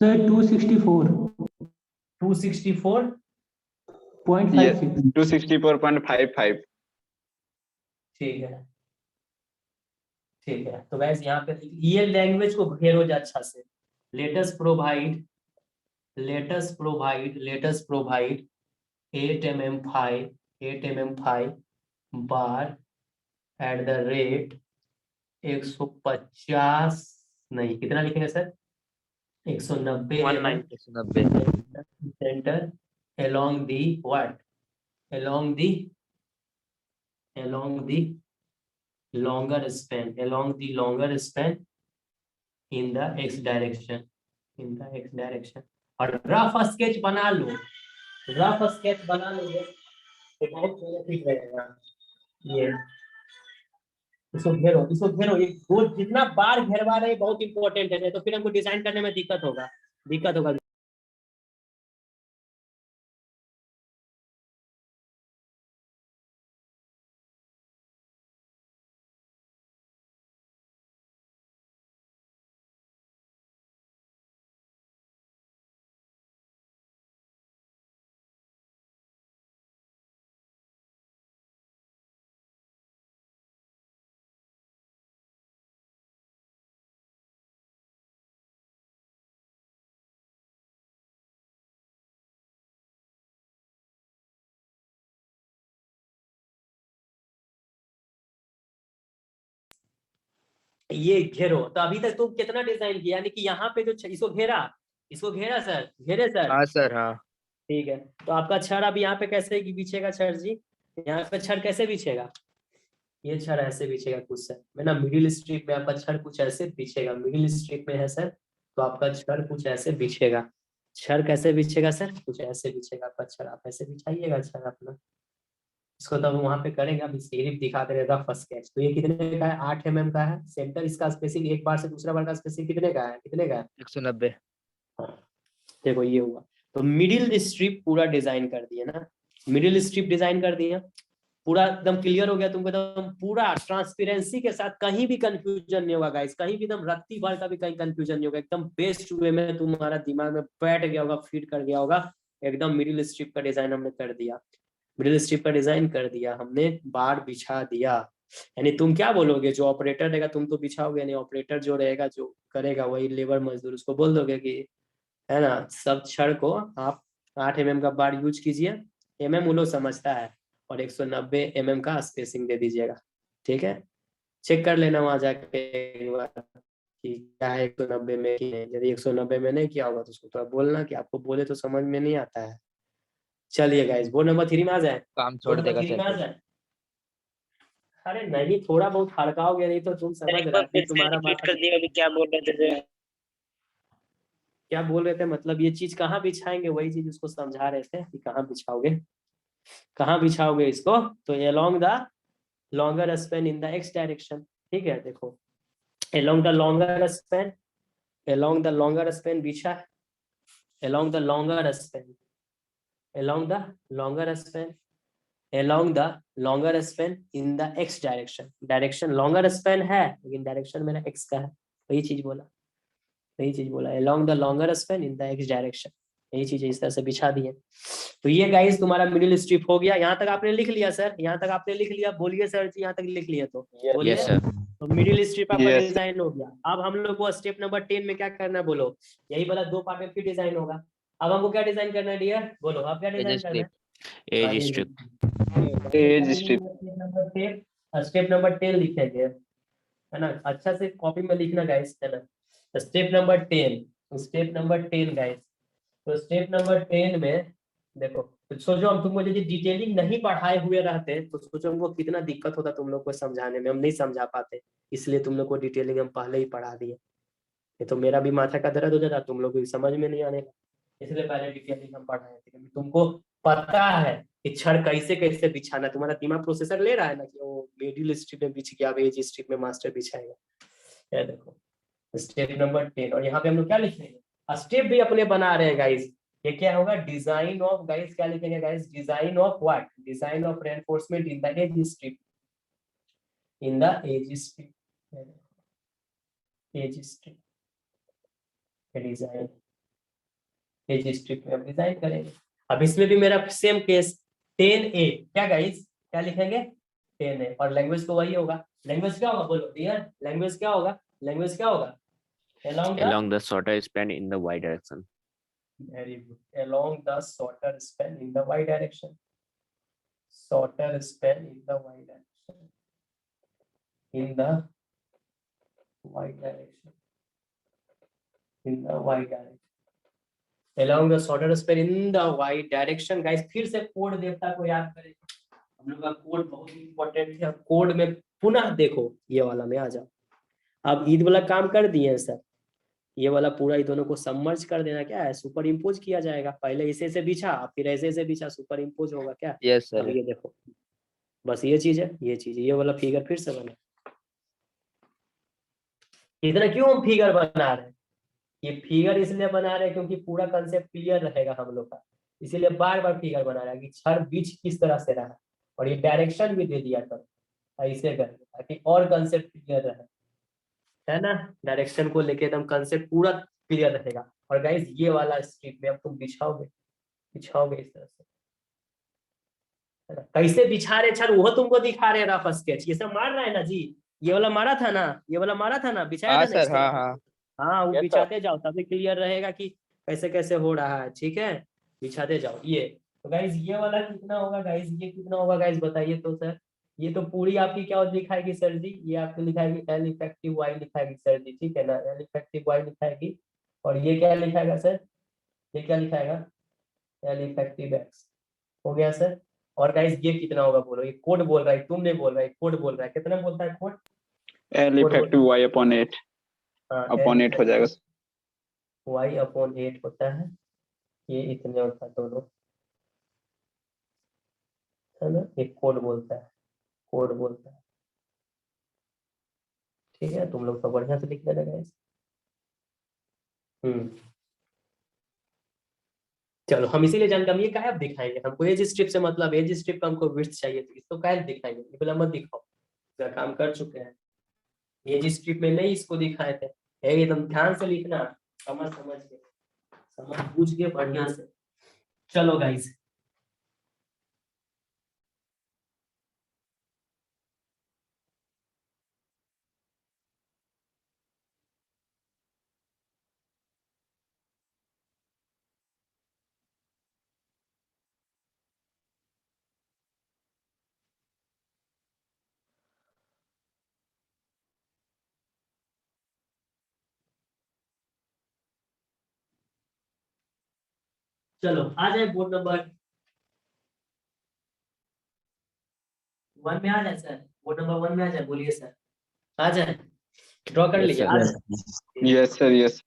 सर 264 ये 264.56 264.55। ठीक है ठीक है। तो वैसे यहाँ पे ये लैंग्वेज को घेरो जा अच्छा से। Let's provide 8mm5 bar at the rate 150 नहीं कितना लिखेंगे sir 190 190 center along the what along the longer span in the x direction और रफ स्केच बना लोगे तो बहुत बेनिफिट रहेगा। ये इसको घेरो ये गोल जितना बार घेरवा रहे बहुत इंपॉर्टेंट है, तो फिर हमको डिजाइन करने में दिक्कत होगा। ये घेरो तो अभी तक तुम कितना डिजाइन किया, यानी कि यहाँ पे जो इसको घेरा सर, घेरे सर। हाँ सर हाँ। ठीक है तो आपका छड़ अब यहाँ पे कैसे बिछेगा छड़ जी, यहाँ पे छड़ कैसे बिछेगा, ये छड़ ऐसे बिछेगा कुछ सर मैं ना मिडिल स्ट्रिप में आपका छड़ कुछ ऐसे बिछेगा, मिडिल स्ट्रिप में है सर तो आपका छड़ कुछ ऐसे बिछेगा। छड़ कैसे बिछेगा सर, कुछ ऐसे बिछेगा आपका छड़, आप ऐसे बिछाइएगा छड़ अपना। इसको तब वहां पे करेंगे, अब सिर्फ दिखा दे रहे रफ स्केच। तो ये कितने का है 8 mm का है। सेंटर इसका स्पेसिंग एक बार से दूसरा बार का स्पेसिंग कितने का है 190। देखो ये हुआ। तो मिडिल स्ट्रिप पूरा डिजाइन कर दिए ना, मिडिल स्ट्रिप डिजाइन कर दिया पूरा एकदम क्लियर हो गया तुमको, एकदम पूरा ट्रांसपेरेंसी के साथ, कहीं भी कंफ्यूजन नहीं होगा गाइस, कहीं भी एकदम रत्ती भर का भी कहीं कंफ्यूजन नहीं होगा, एकदम बेस्ट वे में तुम्हारा दिमाग में बैठ गया होगा, फिट कर गया होगा एकदम। मिडिल स्ट्रिप का डिजाइन हमने कर दिया, मिडिल स्ट्रिप का डिजाइन कर दिया हमने, बार बिछा दिया। यानी तुम क्या बोलोगे, जो ऑपरेटर रहेगा तुम तो बिछाओगे नहीं, ऑपरेटर जो रहेगा जो करेगा वही लेबर मजदूर, उसको बोल दोगे कि है ना सब छड़ को आप 8 mm का बार यूज कीजिए, mm वो लोग समझता है, और 190 mm का स्पेसिंग दे दीजिएगा। ठीक है चेक कर लेना वहां जाके एक बार कि क्या है 190 में कि नहीं। यदि 190 में नहीं किया होगा तो उसको थोड़ा बोलना कि आपको बोले तो समझ में नहीं आता है। चलिए गाइस बोर्ड नंबर 3 में आ जाए, काम छोड़ देगा सर। अरे नहीं थोड़ा बहुत हड़काओगे नहीं तो तुम समझ रहे थे तुम्हारा बात कर दिया अभी क्या बोल रहे थे। क्या बोल रहे थे, मतलब ये चीज कहाँ बिछाएंगे, वही चीज उसको समझा रहे थे कि कहाँ बिछाओगे इसको। तो along the longer span in the x direction। ठीक है देखो along the longer span बिछा, along the longer span in the x direction longer span है लेकिन डायरेक्शन मेरा x का है, वही चीज बोला along the longer span in the x direction, यही चीज इस तरह से बिछा दिए। तो ये गाइस तुम्हारा मिडिल स्ट्रिप हो गया। यहाँ तक आपने लिख लिया सर, यहाँ तक आपने लिख लिया, बोलिए सर जी यहाँ तक लिख लिया तो बोलिए। Yes sir. तो मिडिल स्ट्रिप आपका डिजाइन हो गया। अब हम लोग को स्टेप नंबर 10 में क्या करना है बोलो, यही वाला 2 पार्ट में फिर डिजाइन होगा। अब हमको क्या डिजाइन करना है डियर, बोलो आप क्या डिजाइन करना है। As strip. स्टेप नंबर 10 लिखेंगे है ना, अच्छा से कॉपी में लिखना गाइस है ना। Step number 10 guys. तो स्टेप नंबर 10 में देखो, तो सोचो हम तुमको यदि डिटेलिंग नहीं पढ़ाए हुए रहते तो सोचो हमको कितना दिक्कत होता तुम लोग को समझाने में, हम नहीं समझा पाते, इसलिए तुम लोग को डिटेलिंग हम पहले ही पढ़ा दिए। ये तो मेरा भी माथा का दर्द हो जाता, तुम लोग को समझ में नहीं आने का, इसलिए पहले डिटेलिंग हम पढ़ाए थे। तुमको पता है कि छड़ कैसे कैसे बिछाना, तुम्हारा दिमाग प्रोसेसर ले रहा है ना कि वो मिडिल स्ट्रिप में बिछ गया, एज स्ट्रिप में मास्टर बिछाएगा। ये देखो स्टेप नंबर 10, और यहाँ पे हम लोग क्या लिखेंगे, स्टेप भी अपने बना रहे हैं गाइस। ये क्या होगा, डिजाइन ऑफ गाइस, क्या लिखेंगे guys, design of what, design of reinforcement in the edge strip, design edge strip में हम डिजाइन करेंगे। अब इसमें भी मेरा सेम केस 10A, क्या गाइस क्या लिखेंगे 10A, और लैंग्वेज तो वही होगा। लैंग्वेज क्या होगा बोलो डियर, लैंग्वेज क्या होगा, लैंग्वेज क्या होगा Along the shorter span in the y direction. very good, along the shorter span in the y direction, shorter span in the y direction, in the y direction, in the y direction, along the shorter span in the y direction। Guys फिर से कोड देवता को याद करें, हम लोग का कोड बहुत इंपॉर्टेंट है। कोड में पुनः देखो, ये वाला में आ जाओ। अब ईद वाला काम कर दिए सर, ये वाला पूरा ये दोनों को सबमर्ज कर देना, क्या है सुपर इम्पोज किया जाएगा। पहले ऐसे बिछा, फिर ऐसे बिछा, सुपर इम्पोज होगा क्या। यस अब सर। ये देखो, बस ये चीज है, ये चीज, ये वाला फिगर फिर से बना। इतना क्यों हम फिगर बना रहे हैं, ये फिगर इसलिए बना रहे हैं क्योंकि पूरा कंसेप्ट क्लियर रहेगा हम लोग का, इसीलिए बार बार फिगर बना रहा है कि छड़ बीच किस तरह से रहा, और ये डायरेक्शन भी दे दिया करो ऐसे कर, ताकि और कंसेप्ट क्लियर रहे, है ना। डायरेक्शन को लेके एकदम कंसेप्ट पूरा क्लियर रहेगा। और गाइस ये वाला स्ट्रिप में अब तुम बिछाओगे इस तरह से, है ना? कैसे बिछा रहे छड़ वो तुमको दिखा रहे रफ स्केच, ये सब मार रहा है ना जी, ये वाला मारा था ना, ये वाला मारा था ना, बिछाया हाँ था ना सर, हाँ हाँ। हाँ, वो Yes, बिछाते जाओ तभी क्लियर रहेगा कि कैसे कैसे हो रहा है, ठीक है, बिछाते जाओ। ये तो गाइस ये वाला कितना होगा गाइस, ये कितना होगा गाइस बताइए तो सर। ये तो पूरी आपकी क्या दिखाएगी सर जी, ये आपको लिखाएगी एल इफेक्टिव वाई लिखाएगी सर जी, ठीक है ना, एल इफेक्टिव वाई लिखाएगी। और ये क्या लिखाएगा सर, ये क्या लिखाएगा एल इफेक्टिव एक्स, हो गया सर। और गाइस ये कितना होगा बोलो, ये कोड बोल रहा है, तुम नहीं बोल रहा है, कोड बोल रहा है, कितना बोलता है code, L effective Y upon 8 upon 8 हो जाएगा। y अपॉन 8 होता है, ये इतने होता है दोनों, है ना, ये कोड बोलता है, कोड बोलता है, ठीक है। तुम लोग तो बढ़िया से लिख लेना गाइस। चलो हम इसीलिए जानते हम ये काहे अब दिखाएंगे, हमको एज स्ट्रिप से मतलब, एज स्ट्रिप का हमको विड्थ चाहिए, तो इसको काहे दिखाएंगे, ये बोला मत दिखाओ, इसका काम कर चुके हैं। एज स्ट्रिप में नहीं इसको दिखाए थे, एकदम ध्यान से लिखना, समझ के, समझ बूझ के बढ़िया से। चलो गाइस चलो आ जाए बोर्ड नंबर 1 में आ जाए सर, बोर्ड नंबर 1 में आ जाए, बोलिए सर आ जाए, ड्रॉ कर Yes, लीजिए sir. आ जाए। Yes sir yes.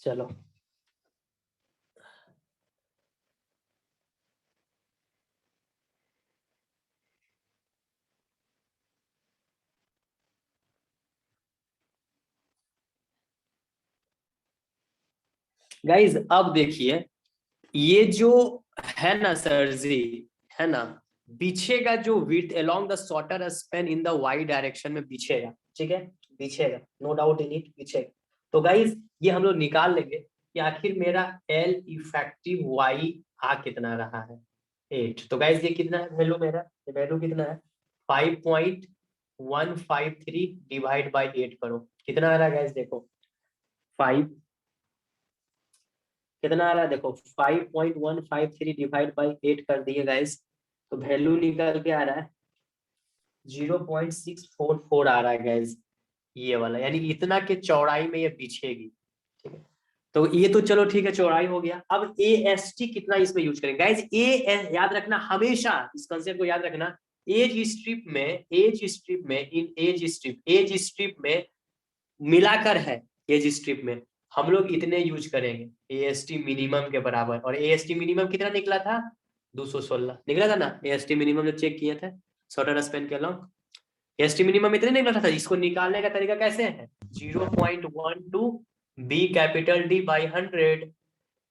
चलो गाइज अब देखिए, ये जो है ना सर जी, है ना, बिछेगा जो width along the shorter span in the Y direction में बिछेगा, ठीक है, बिछेगा, नो डाउट इन इट, बिछेगा। तो गाइज ये हम लोग निकाल लेंगे कि आखिर मेरा एल इफेक्टिव वाई आ कितना रहा है 8। तो गाइज ये कितना है वैल्यू, मेरा ये वैल्यू कितना है 5.153 डिवाइड बाय 8 करो, कितना आ रहा है गाइज देखो 5 कितना आ रहा है देखो 5.153 डिवाइड बाय 8 कर दिए गाइस, तो वैल्यू निकल के आ रहा है 0.644 आ रहा है गाइस, ये वाला, यानी इतना के चौड़ाई में ये बिछेगी, ठीक है। तो ये तो चलो ठीक है, चौड़ाई हो गया। अब AST कितना इसमें यूज करेंगे गाइस, याद रखना हमेशा इस कंसेप्ट को याद रखना, एज स्ट्रिप में मिलाकर है, एज स्ट्रिप में हम लोग इतने यूज करेंगे AST मिनिमम के बराबर, और AST मिनिमम कितना निकला था 216 निकला था ना, AST मिनिमम जो चेक किए थे शॉर्टर स्पैन के लॉन्ग, AST मिनिमम इतने निकला था। इसको निकालने का तरीका कैसे है, 0.12 B capital D by 100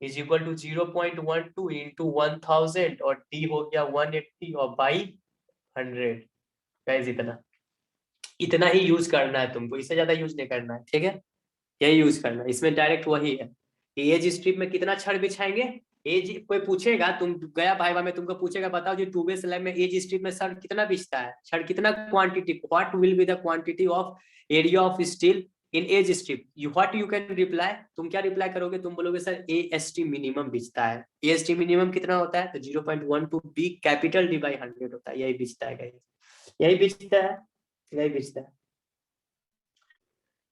is equal to 0.12 into 1000 और डी हो गया 180 और बाई 100। गाइस इतना ही यूज करना है तुमको, इससे ज्यादा यूज नहीं करना है, ठीक है। यही यूज करना है, इसमें डायरेक्ट वही है कि एज स्ट्रिप में कितना छड़ बिछाएंगे। एज कोई पूछेगा, तुम गया भाईवा में तुमको पूछेगा बताओ जी 2 स्लैब में एज स्ट्रिप में छड़ कितना बिछता है, छड़ कितना quantity, what will be the quantity of area of steel in edge strip, what you can reply, तुम क्या रिप्लाई करोगे, तुम बोलोगे सर एएसटी मिनिमम बिछता है। एएसटी मिनिमम कितना होता है, तो 0.12 बी कैपिटल डी बाई 100 होता है, यही बिछता है गाइस, यही बिछता है, यही बिछता है,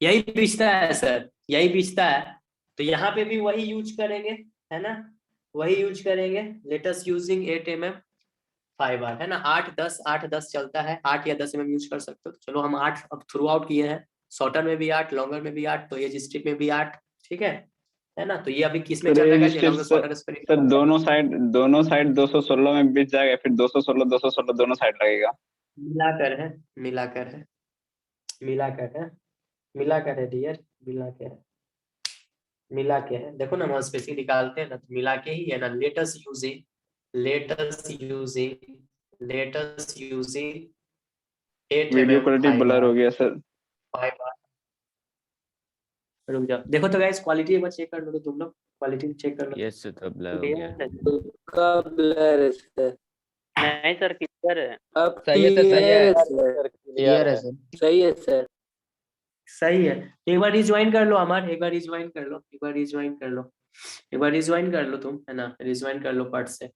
यही बिछता है सर, यही बिछता है। तो यहाँ पे भी वही यूज करेंगे, है ना, वही यूज करेंगे। लेटस यूजिंग 8 mm 5R, है ना, 8 10 चलता है, 8 या 10 mm यूज कर सकते हो। तो चलो हम 8 अब थ्रू आउट किए हैं, शॉर्टर में भी 8, लॉन्गर में भी 8, तो एज स्ट्रिप में भी 8, ठीक है ना। तो ये अभी किस में सर चल रहा एज है, strip longer shorter spring sir दोनों साइड 216 में बिछ जाएगा, फिर 216 दोनों साइड लगेगा। मिलाकर है, मिलाकर है, मिलाकर है, मिलाकर है डियर, मिला के है, मिला के है। देखो ना हम स्पेसिंग निकालते हैं ना, तो मिला के ही है ना। Let's using, let's using, let's using 8 video mm quality blur हो गया सर। 5R। रुक जाओ, देखो तो गाइस क्वालिटी एक बार चेक कर लो, तो तुम लोग क्वालिटी चेक कर लो। यस तो ब्लर हो क्लियर गया। है? का ब्लर है सर। नहीं सर क्लियर है। अब सही है सर, सही क्लियर है है सर। क्लियर है सर। सही है सर। सही है। एक बार रिज्वाइन कर लो अमर, एक बार रिज्वाइन कर लो, एक बार रिज्वाइन कर लो, एक बार रिज्वाइन कर लो तुम, है ना, रिज्वाइन कर लो पार्ट से।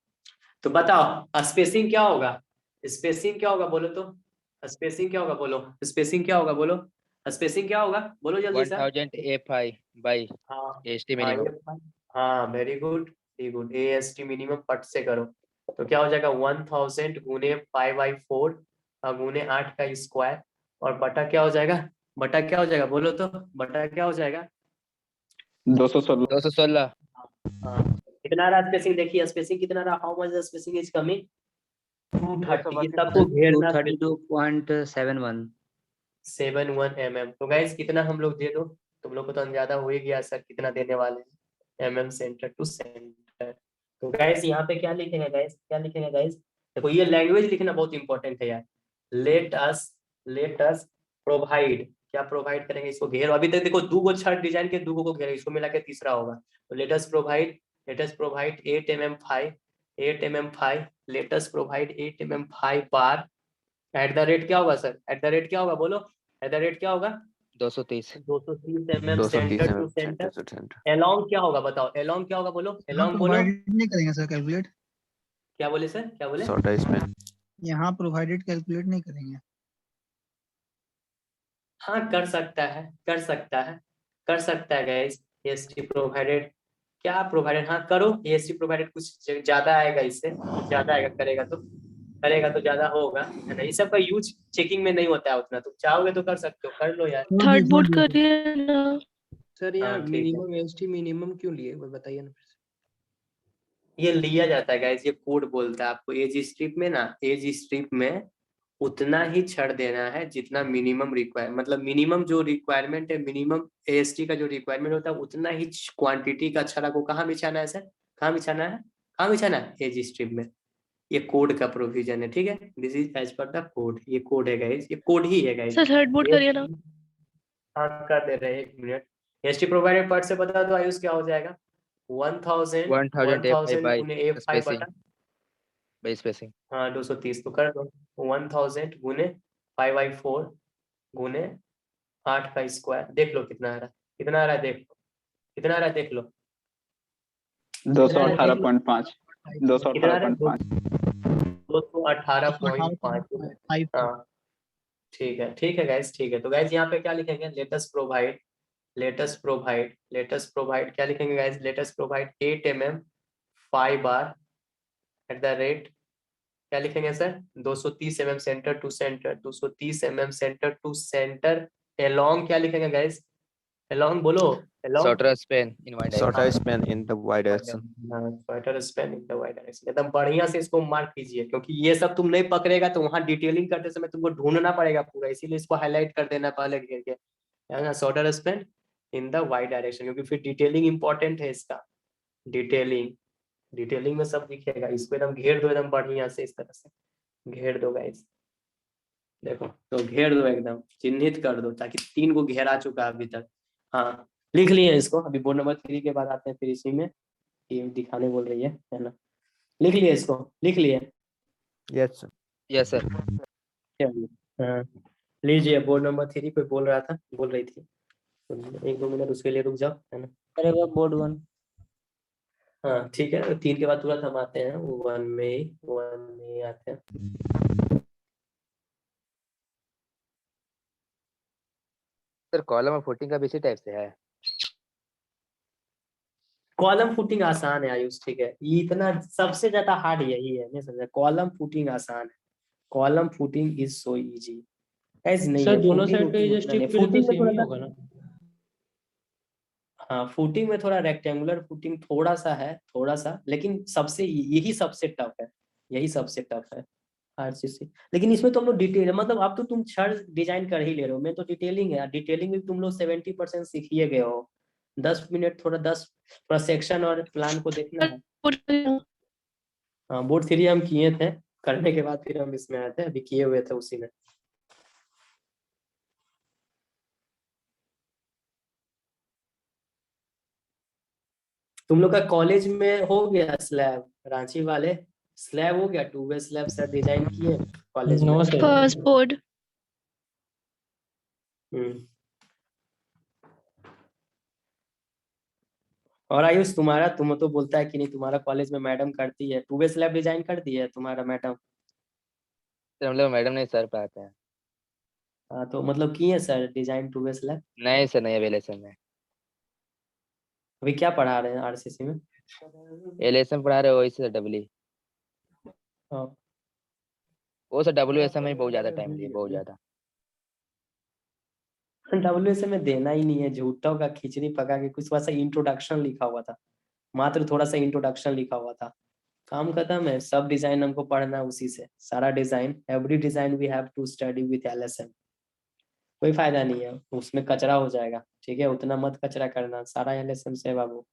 तो बताओ स्पेसिंग क्या होगा, स्पेसिंग क्या होगा बोलो तो, स्पेसिंग क्या होगा बोलो, स्पेसिंग क्या होगा बोलो, स्पेसिंग क्या होगा बोलो जल्दी से। 1000 FI बाई हाँ एसटी हाँ मिनिमम। ये, हाँ very good, very good, AST minimum पट से करो। तो क्या हो जाएगा 1000 गुने 5/4 गुने 8 का स्क्वायर, और बटा क्या हो जाएगा, बटा क्या हो जाएगा बोलो तो, बटा क्या हो जाएगा 216 216। हाँ। कितना रहा स्पेसिंग, देखिए स्पेसिंग कितना रहा, how much the spacing is coming 230, सबको घेरना 232.71। 71 mm। तो गाइस कितना हम लोग दे दो, तुम लोग को तो अंदाजा हो ही गया सर कितना देने वाले हैं, mm सेंटर टू सेंटर। तो गाइस यहाँ पे क्या लिखेंगे गाइस, क्या लिखेंगे गाइस, देखो ये लैंग्वेज लिखना बहुत इंपॉर्टेंट है यार। लेट अस प्रोवाइड, क्या प्रोवाइड करेंगे, इसको घेरो। अभी तक देखो 2 छड़ डिजाइन के 2 को घेरे, इसको मिला के तीसरा होगा। तो let us provide 8 mm 5, 8 mm 5, let us provide 8 mm 5 bar at the rate क्या होगा सर, एट द रेट क्या होगा बोलो, एट द रेट क्या होगा 230 230 mm 230 center to mm center. center to center. Along क्या होगा बताओ, एलोंग क्या होगा बोलो, यहाँ एलोंग बोलो, प्रोवाइडेड नहीं करेंगे सर कैलकुलेट, क्या बोले सर, क्या बोले, Shorter span. यहाँ प्रोवाइडेड कैलकुलेट नहीं करेंगे। हाँ कर सकता है, कर सकता है, कर सकता है गाइस। एएसटी प्रोवाइडेड, क्या प्रोवाइडेड, हाँ करो, एएसटी प्रोवाइडेड कुछ ज्यादा आएगा, इससे कुछ ज्यादा आएगा, करेगा तो ज्यादा होगा, है ना। ये सब का यूज चेकिंग में नहीं होता है उतना, तुम चाहोगे तो कर सकते हो, कर लो यार। थर्ड बोर्ड करिए ना। सर यहाँ हाँ ठीक है, मिनिमम एसटी मिनिमम क्यों लिए वो बताइए ना फिर से। ये लिया जाता है गाइस, ये कोड बोलता है आपको एज स्ट्रिप में ना, एज स्ट्रिप में उतना ही छड़ देना है जितना मिनिमम रिक्वायर, मतलब मिनिमम जो रिक्वायरमेंट है, मिनिमम एएसटी का जो रिक्वायरमेंट होता है उतना ही क्वांटिटी का छड़ा को कहाँ बिछाना है सर, कहाँ बिछाना है, कहाँ बिछाना है एज स्ट्रिप में। ये कोड का प्रोविजन है, ठीक है, this is as per the code, ये कोड है गाइस, ये कोड ही है गाइस। सर थर्ड बोर्ड करिए ना। हाँ कर दे रहे हैं, 1 मिनट। एसटी प्रोवाइडेड पार्ट से बता दो आयुष क्या हो जाएगा 1000 1000 FI गुने बाई A5 स्पेसिंग बटा, बाई स्पेसिंग। हाँ 230 तो कर दो 1000 गुने 5/4 गुने 8 का स्क्वायर, देख लो कितना आ रहा है, कितना आ रहा है देख लो, कितना आ रहा है देख लो, 218.5 कितना आ रहा है 218.5 218.5। हाँ ठीक है गाइस, ठीक है। तो गाइस यहाँ पे क्या लिखेंगे, latest provide, latest provide, latest provide क्या लिखेंगे guys, latest provide 8 mm 5 bar at the rate, क्या लिखेंगे sir 230 mm centre to center, 230 mm centre to center. Along क्या लिखेंगे गाइस, एलोंग बोलो, along shorter span in Y Shorter direction. span in the y direction. Shorter span in the Y direction. एकदम बढ़िया से इसको मार्क कीजिए, क्योंकि ये सब तुम नहीं पकड़ेगा तो वहां डिटेलिंग करते समय तुमको ढूंढना पड़ेगा पूरा, इसीलिए इसको हाईलाइट कर देना पहले घेर के, है ना, shorter span in the Y direction, क्योंकि फिर डिटेलिंग इंपॉर्टेंट है इसका, डिटेलिंग, डिटेलिंग में सब दिखेगा। इसको एकदम घेर दो एकदम बढ़िया से, इस तरह से घेर दो गाइस। देखो तो घेर दो एकदम, चिन्हित कर दो, ताकि 3 को घेरा चुका है अभी तक। हाँ लिख लिए इसको। अभी बोर्ड नंबर 3 के बाद आते हैं फिर इसी में, ये दिखाने बोल रही है ना। लिख लिए इसको, लिख लिए। Yes sir. Yes sir. चलिए, हाँ लीजिए। बोर्ड नंबर 3 पे बोल रहा था, बोल रही थी, तो 1-2 मिनट उसके लिए रुक जाओ, है ना। बोर्ड 1। हाँ ठीक है, 3 के बाद तुरंत हम आते हैं 1 में आते हैं। सर कॉलम और फुटिंग का भी इसी टाइप से है। कॉलम फुटिंग आसान है आयुष, ठीक है। ये इतना सबसे ज्यादा हार्ड यही है, नहीं समझा। कॉलम फुटिंग आसान है, column footing is so easy. ऐसे नहीं सर है दोनों footing साइड पे वोटिंग ये उतना नहीं। स्ट्रिप के लिए तो फुटिंग में सेम थोड़ा ही सा, होगा ना। हाँ फुटिंग में थोड़ा रेक्टेंगुलर फुटिंग थोड़ा सा है, थोड़ा सा, लेकिन सबसे यही सबसे टफ है, यही सबसे टफ है आरसीसी। लेकिन इसमें तुम लोग डिटेल, मतलब अब तो तुम छड़ डिजाइन कर ही ले रहे हो, मैं तो डिटेलिंग है। डिटेलिंग में तुम लोग 70% सीख ही गए हो। 10 मिनट थोड़ा सेक्शन और प्लान को देखना है। हाँ बोर्ड 3 हम किए थे, करने के बाद फिर हम इसमें आए थे, अभी किए हुए थे उसी में। तुम लोग का कॉलेज में हो गया स्लैब, रांची वाले स्लैब हो गया, 2 वे स्लैब सर डिजाइन किए कॉलेज में। No sir. First board. और आयुष तुम्हारा, तुम तो बोलता है कि नहीं, तुम्हारा कॉलेज में मैडम करती है 2 वे स्लैब डिजाइन कर दी है तुम्हारा मैडम। सर हम लोग मैडम नहीं सर पे आते हैं। हाँ तो मतलब किए सर डिजाइन 2 वे स्लैब। नहीं सर नहीं, एवेलेशन में। अभी क्या पढ़ा रहे हैं आरसीसी में। एलेसन पढ़ा रहे हो वही सर डब्ली। हाँ वो सर WSM में बहुत ज्यादा टाइम लिए, बहुत ज्यादा। डब्ल्यूएस में देना ही नहीं है, झूठों का खिचड़ी पका के कुछ वैसा इंट्रोडक्शन लिखा हुआ था, मात्र थोड़ा सा इंट्रोडक्शन लिखा हुआ था, काम खत्म है। सब डिजाइन हमको पढ़ना है उसी से, सारा design, every design we have to study with LSM। कोई फायदा नहीं है उसमें, कचरा हो जाएगा, ठीक है। उतना मत कचरा करना, सारा LSM से है बाबू,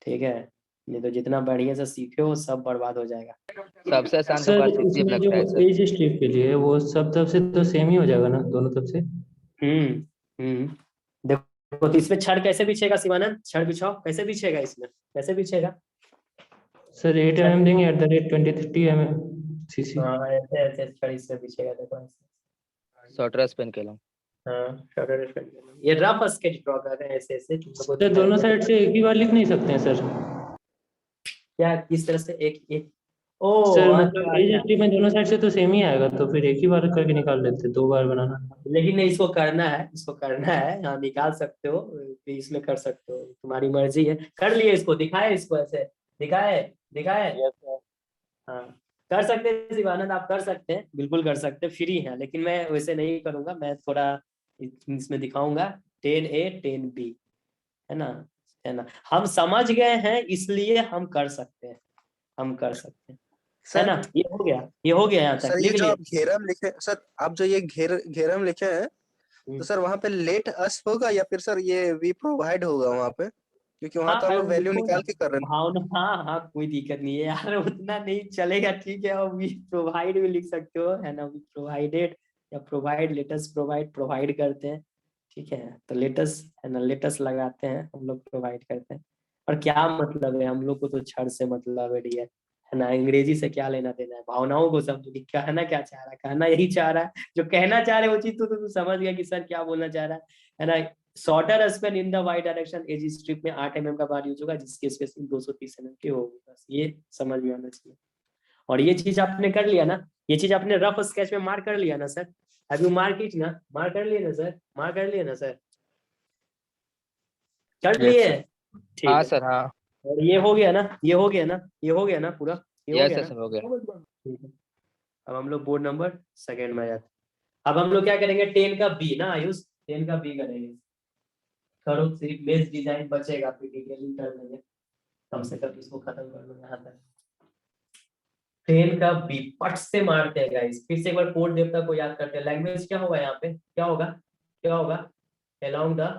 ठीक है। नहीं तो जितना बढ़िया से सीखे हो सब बर्बाद हो जाएगा। सबसे आसान तो सर RCC इसमें लगता जो है सर। एज स्ट्रिप के लिए वो सब तरफ से तो सेम ही हो जाएगा ना, दोनों तरफ से। देखो तो इसमें छड़ कैसे बिछेगा शिवानंद, छड़ बिछाओ कैसे बिछेगा, इसमें कैसे बिछेगा। सर 8 mm देंगे @20 mm CC। हाँ ऐसे ऐसे छड़ इसमें बिछेगा, देखो ऐसे। शॉर्टर स्पेन के लो। हाँ शॉर्टर स्पेन, ये रफ स्केच ड्रॉ कर रहे हैं ऐसे ऐसे तुम लोगों को सर दोनों साइड से एक ही बार लिख नहीं सकते हैं सर। क्या किस तरह से एक एक ओ सर अच्छा मतलब एज अच्छा। स्ट्रिप में दोनों साइड से तो सेम ही आएगा, तो फिर एक ही बार करके निकाल लेते, 2 बार बनाना। लेकिन नहीं, इसको करना है, इसको करना है। हाँ निकाल सकते हो, इसमें कर सकते हो, तुम्हारी मर्जी है। कर लिए इसको, दिखाए इसको ऐसे, दिखाए दिखाए। हाँ कर सकते हैं शिवानंद, आप कर सकते हैं, बिल्कुल कर सकते हैं, फ्री है। लेकिन मैं वैसे नहीं करूंगा, मैं थोड़ा इसमें दिखाऊंगा 10A 10B, है ना, है ना। हम समझ गए हैं इसलिए हम कर सकते हैं, हम कर सकते हैं, है सर ना। ये हो गया, ये हो गया यहाँ तक, सर ये लिख जो लिया। आप घेरम लिखे सर, आप जो ये घेरम लिखे हैं, तो सर वहाँ पे लेट अस होगा या फिर सर ये वी प्रोवाइड होगा वहाँ पे, क्योंकि वहाँ तो हम लोग वैल्यू लिखो ना, निकाल के कर रहे हैं। भावना, हाँ हाँ कोई दिक्कत नहीं है यार, उतना नहीं चलेगा, ठीक है। और वी प्रोवाइड भी लिख सकते हो, है ना, वी प्रोवाइडेड या प्रोवाइड, लेटेस्ट प्रोवाइड, प्रोवाइड करते हैं, ठीक है। तो लेटेस्ट है ना, लेटेस्ट लगाते हैं हम लोग, प्रोवाइड करते हैं। और क्या मतलब है, हम लोग को तो छड़ से मतलब है डियर, है ना। अंग्रेजी से क्या लेना देना है, भावनाओं को समझो कि कहना क्या चाह रहा है, कहना यही चाह रहा है जो कहना चाह रहे वो चीज, तो तू समझ गया कि सर क्या बोलना चाह रहा है ना। Shorter span in the Y direction edge strip में 8 mm का बार यूज होगा, जिसकी स्पेसिंग 230 mm की होगी, बस ये समझ में आना चाहिए। और ये चीज आपने कर लिया ना, ये चीज आपने रफ स्केच में मार्क कर लिया ना सर, अभी मार्क कीजिए ना, मार्क कर लिए ना सर, मार्क कर लिए ना सर, कर लिए, ठीक हाँ है। सर हाँ। और ये हो गया ना, ये हो गया ना, ये हो गया ना पूरा, ये हो यस गया सर ना, हो गया। ठीक है। अब हम लोग बोर्ड नंबर 2 में जाते हैं। अब हम लोग क्या करेंगे, 10 का B ना आयुष, 10 का B करेंगे। करो, सिर्फ बेस डिजाइन बचेगा, फिर डिटेलिंग कर देंगे, कम से कम इसको खत्म कर लो यहाँ तक। 10 का B पट से मारते हैं गाइस, फिर से एक बार कोड देवता को याद करते हैं। लैंग्वेज क्या होगा यहाँ पे, क्या होगा, क्या होगा, along the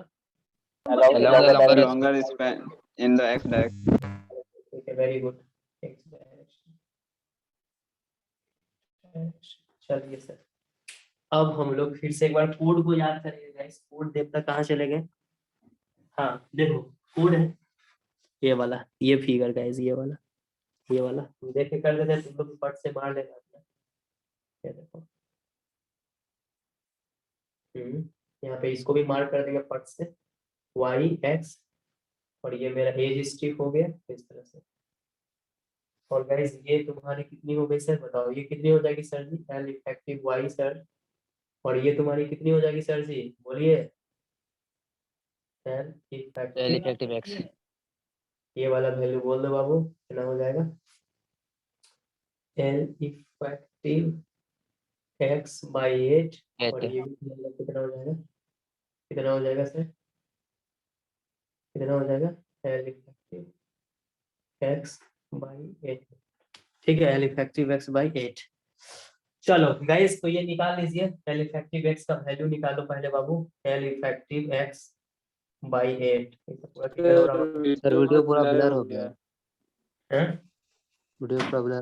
longer span in the x direction. Okay very good. X direction, चलिए सर अब हम लोग फिर से एक बार कोड को याद करेंगे गाइस। कोड देवता कहाँ चले गए? हाँ देखो कोड है ये वाला, ये फिगर गाइस, ये वाला देख के कर देते हैं, तुम लोग फट से मार लेना अपना। ये देखो यहाँ पे इसको भी मार्क कर देंगे फट से, y x, और ये मेरा एज स्ट्रिप हो गया इस तरह से। और गाइस ये तुम्हारी कितनी हो गई सर बताओ, ये कितनी हो जाएगी सर जी? एल इफेक्टिव y सर, और ये तुम्हारी कितनी हो जाएगी सर जी बोलिए? L L effective, effective x ये वाला वैल्यू बोल दो बाबू कितना हो जाएगा? एल इफेक्टिव x बाई 8, और 8 ये भी कितना हो जाएगा? कितना हो जाएगा सर? कितना हो जाएगा? एल इफेक्टिव x बाई 8, ठीक है, एल इफेक्टिव x बाई 8। चलो गाइस तो ये निकाल लीजिए, एल इफेक्टिव x का वैल्यू निकालो पहले बाबू, एल इफेक्टिव x बाई 8। पूरा क्लियर हो रहा होगा? सर वीडियो पूरा ब्लर हो गया है। हैं? वीडियो पूरा ब्लर।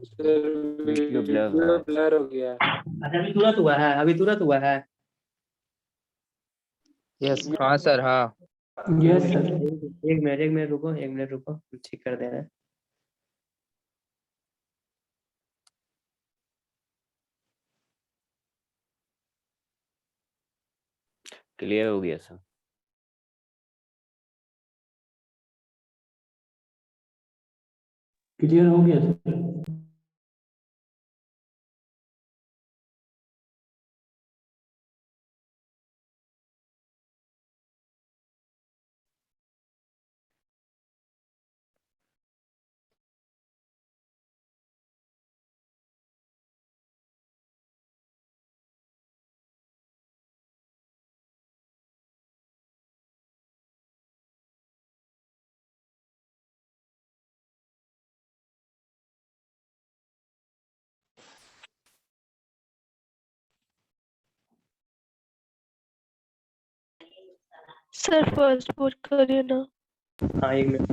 वीडियो ब्लर है। ब्लर हो गया। अच्छा अभी तुरंत हुआ है, अभी तुरंत हुआ है। यस हाँ सर हाँ यस सर। एक मिनट रुको, ठीक कर दे रहे हैं। क्लियर हो गया सर। क्लियर हो गया सर। सर फर्स्ट बोर्ड करिए ना। हाँ एक मिनट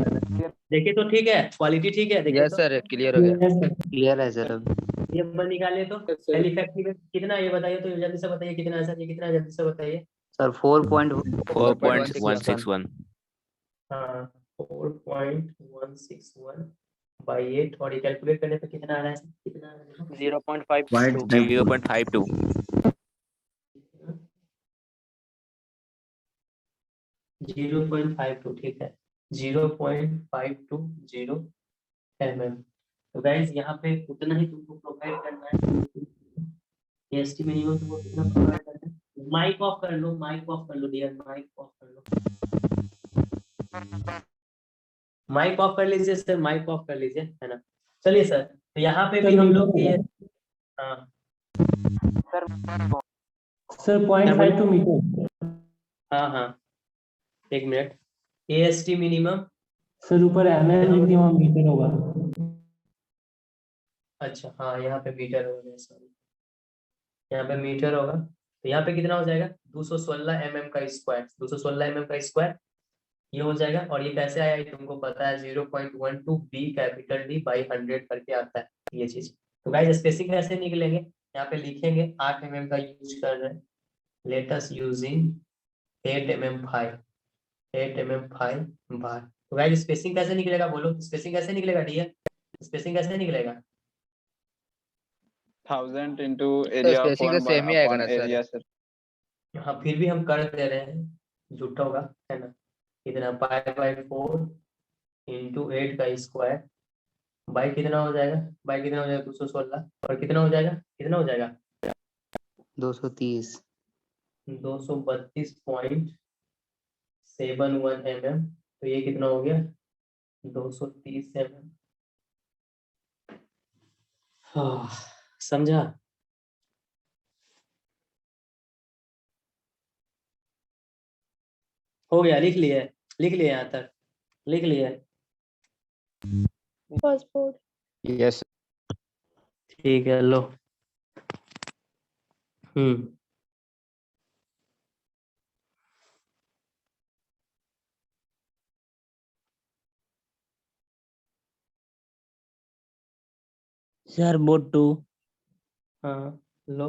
देखिए तो ठीक है, क्वालिटी ठीक है देखिए यस तो। सर क्लियर हो गया। Yes sir. क्लियर है सर अब। ये नंबर निकालिए तो, एल इफेक्टिव कितना ये बताइए तो, जल्दी से बताइए कितना है सर, ये कितना है जल्दी से बताइए। सर 4.161। 4.161 हाँ 4.161 बाई 8, और ये कैलकुलेट करने पे कितना आ रहा है सर? कितना आ रहा है? 0.52 0.52 0.52 ठीक है, 0.520 mm। तो गाइस यहाँ पे उतना ही तुमको प्रोवाइड करना है, एसटी मिनिमम तुमको कितना प्रोवाइड करना है। माइक ऑफ कर लो, माइक ऑफ कर लो डियर, माइक ऑफ कर लो, माइक ऑफ कर लीजिए सर, माइक ऑफ कर लीजिए है ना। चलिए सर तो यहाँ पे भी हम लोग ये हाँ सर 0.52 मीटर। हाँ हाँ एक मिनट, एएसटी मिनिमम, सर ऊपर एमएम लिख दिया, वहाँ मीटर होगा। अच्छा हाँ यहाँ पे मीटर होगा, सॉरी यहाँ पे मीटर होगा, तो यहाँ पे कितना हो जाएगा? 216 mm का स्क्वायर, 216 mm का स्क्वायर ये हो जाएगा। और ये कैसे आया ये तुमको पता है, 0.12 बी कैपिटल डी बाई 100 करके आता है ये चीज। तो गाइस स्पेसिंग कैसे निकलेंगे, यहाँ पे लिखेंगे 8 mm का यूज कर रहे हैं, लेट अस यूजिंग 8 mm 5 बार। तो गाइस स्पेसिंग कैसे निकलेगा बोलो, स्पेसिंग कैसे निकलेगा डियर, स्पेसिंग कैसे निकलेगा? 1000 into सर area स्पेसिंग तो upon सेम ही आएगा upon ना सर। area sir. हाँ फिर भी हम कर दे रहे हैं, झूठा होगा है ना। कितना π/4 इंटू 8 का स्क्वायर बाई कितना हो जाएगा, बाई कितना हो जाएगा 216, और कितना हो जाएगा, कितना हो जाएगा 230। 232.71 mm, तो ये कितना हो गया 230 mm। हाँ समझा? हो गया, लिख लिए, लिख लिए यहाँ तक, लिख लिए। First board. यस ठीक है लो। Sir board 2। हाँ लो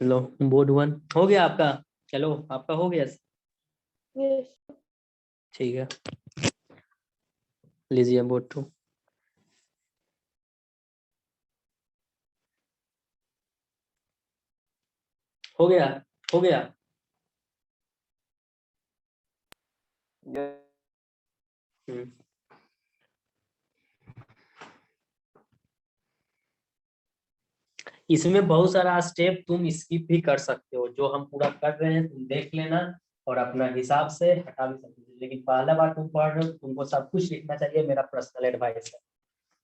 लो बोर्ड 1 हो गया आपका। चलो आपका हो गया। Yes. ठीक है लीजिए बोर्ड 2। हो गया हो गया। हम्म। इसमें बहुत सारा स्टेप तुम स्किप भी कर सकते हो, जो हम पूरा कर रहे हैं तुम देख लेना और अपना हिसाब से हटा भी सकते हो। लेकिन पहला बार तुम पढ़ रहे हो तुमको सब कुछ लिखना चाहिए, मेरा पर्सनल एडवाइस है,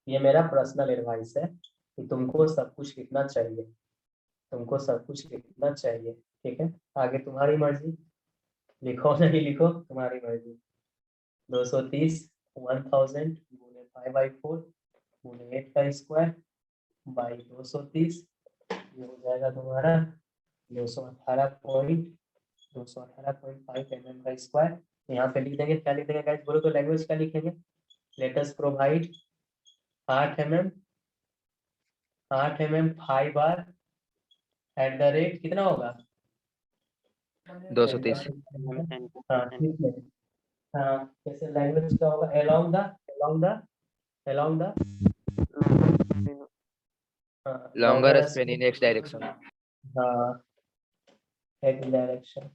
ये मेरा पर्सनल एडवाइस है कि तुमको सब कुछ लिखना चाहिए, तुमको सब कुछ लिखना चाहिए। ठीक है आगे तुम्हारी मर्जी, लिखो नहीं लिखो तुम्हारी मर्जी। 230 1000 गुने 5/4 गुने 8 का स्क्वायर बाई 230, ये हो जाएगा तुम्हारा 218.5 mm का स्क्वायर। यहाँ पे लिख देंगे, क्या लिख देंगे गाइस बोलो तो, लैंग्वेज क्या लिखेंगे? Let us provide 8 mm 5 bar at the rate कितना होगा 230। हाँ ठीक है। हाँ जैसे लैंग्वेज क्या होगा, along the Longer longer span in x direction. हाँ एक डायरेक्शन।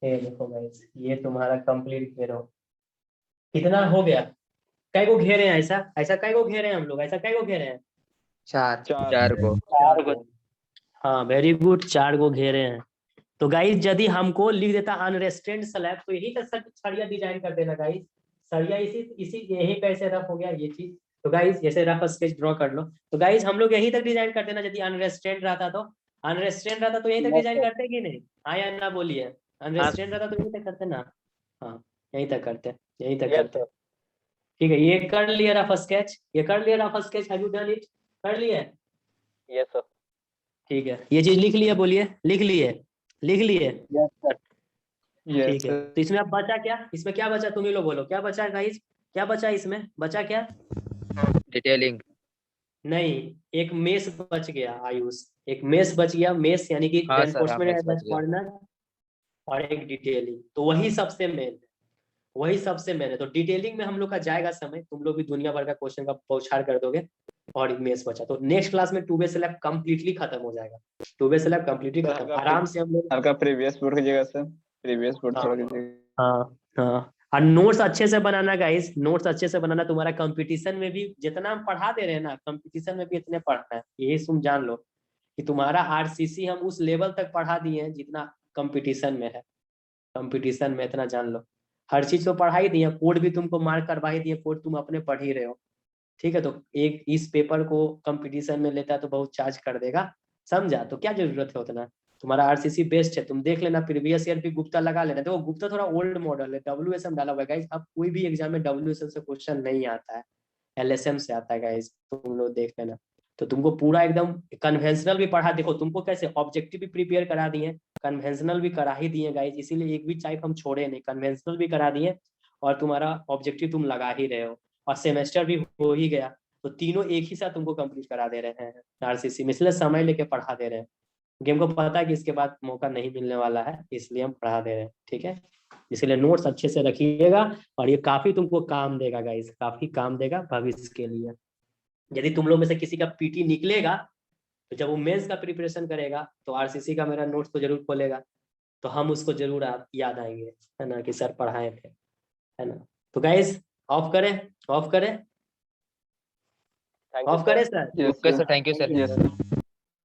ये देखो गाइस ये तुम्हारा कंप्लीट घेरो कितना हो गया, कै को घेरे हैं, ऐसा ऐसा कै को घेरे हैं हम लोग, ऐसा कै को घेरे हैं 4 को। 4 को। हाँ वेरी गुड 4 को घेरे हैं। तो गाइस यदि हमको लिख देता अनरेस्ट्रेंड स्लैब तो यही तो सरिया डिजाइन कर देना गाइस, सरिया इसी इसी यही कैसे रफ हो गया ये चीज। तो गाइस जैसे रफ स्केच ड्रॉ कर लो, तो गाइस हम लोग यही तक डिजाइन कर देना, यदि अनरेस्ट्रेंड रहता तो, अनरेस्ट्रेंड रहता तो यही तक डिजाइन करते कि नहीं, हाँ या ना बोलिए, अनरेस्ट्रेंड रहता तो यही तक करते ना, हाँ यही तक करते, यही तक करते। ठीक है ये कर लिया रफ स्केच, ये कर लिया rough sketch, have you done it, कर लिए? Yes sir. ठीक है ये चीज लिख लिए, बोलिए लिख लिए, लिख लिए? Yes sir. ठीक है तो इसमें अब बचा क्या, इसमें क्या बचा तुम ही लोग बोलो, क्या बचा गाइस, क्या बचा इसमें, बचा क्या? डिटेलिंग। नहीं एक मेस बच गया आयुष, एक मेस बच गया, मेस यानी कि हाँ सर, हाँ, रेनफोर्समेंट मेस बच एज गया। कॉर्नर और एक डिटेलिंग, तो वही सबसे मेन है, वही सबसे मेन है। तो डिटेलिंग में हम लोग का जाएगा समय, तुम लोग भी दुनिया भर का क्वेश्चन का बौछार कर दोगे, और एक मेस बचा। तो नेक्स्ट क्लास में 2 वे स्लैब कंप्लीटली खत्म हो जाएगा, 2 वे स्लैब कंप्लीटली खत्म, आराम से हम लोग। हल्का प्रीवियस बोर्ड कीजिएगा सर, प्रीवियस बोर्ड थोड़ा कीजिएगा। हाँ हाँ और नोट्स अच्छे से बनाना गाइस, नोट्स अच्छे से बनाना, तुम्हारा कंपटीशन में भी जितना हम पढ़ा दे रहे हैं ना, कंपटीशन में भी इतने पढ़ना है, यही तुम जान लो कि तुम्हारा आरसीसी हम उस लेवल तक पढ़ा दिए हैं जितना कंपटीशन में है, कंपटीशन में इतना जान लो। हर चीज तो पढ़ा ही दिए, कोड भी तुमको मार्क करवा ही दिए, कोड तुम अपने पढ़ ही रहे हो। ठीक है तो एक इस पेपर को कंपटीशन में लेता है तो बहुत चार्ज कर देगा, समझा? तो क्या जरूरत है उतना, तुम्हारा आरसीसी बेस्ट है, तुम देख लेना प्रीवियस ईयर भी गुप्ता लगा लेना। देखो गुप्ता थोड़ा ओल्ड मॉडल है, डब्ल्यूएसएम डाला हुआ है गाइस, अब कोई भी एग्जाम में डब्ल्यूएसएम से क्वेश्चन नहीं आता है, एलएसएम से आता है गाइस, तुम लोग देख लेना। तो तुमको पूरा एकदम कन्वेंशनल भी पढ़ा, देखो तुमको कैसे ऑब्जेक्टिव भी प्रिपेयर करा दिए, कन्वेंशनल भी करा ही दिए गाइस, इसीलिए एक भी टाइप हम छोड़े नहीं, कन्वेंशनल भी करा दिए और तुम्हारा ऑब्जेक्टिव तुम लगा ही रहे हो, और सेमेस्टर भी हो ही गया, तो तीनों एक ही साथ तुमको कंप्लीट करा दे रहे हैं आरसीसी में, इसलिए समय लेके पढ़ा दे रहे हैं, गेम को पता है कि इसके बाद मौका नहीं मिलने वाला है, इसलिए हम पढ़ा दे रहे हैं। ठीक है इसलिए नोट्स अच्छे से रखिएगा, और ये काफी तुमको काम देगा गाइस, काफी काम देगा भविष्य के लिए। यदि तुम लोग में से किसी का पीटी निकलेगा तो जब वो मेंस का प्रिपरेशन करेगा तो आरसीसी का मेरा नोट्स तो जरूर खोलेगा, तो हम उसको जरूर याद आएंगे, है ना, कि सर पढ़ाए थे, है ना। तो गाइस ऑफ करें, ऑफ करें, ऑफ करें sir. Okay sir, thank you sir.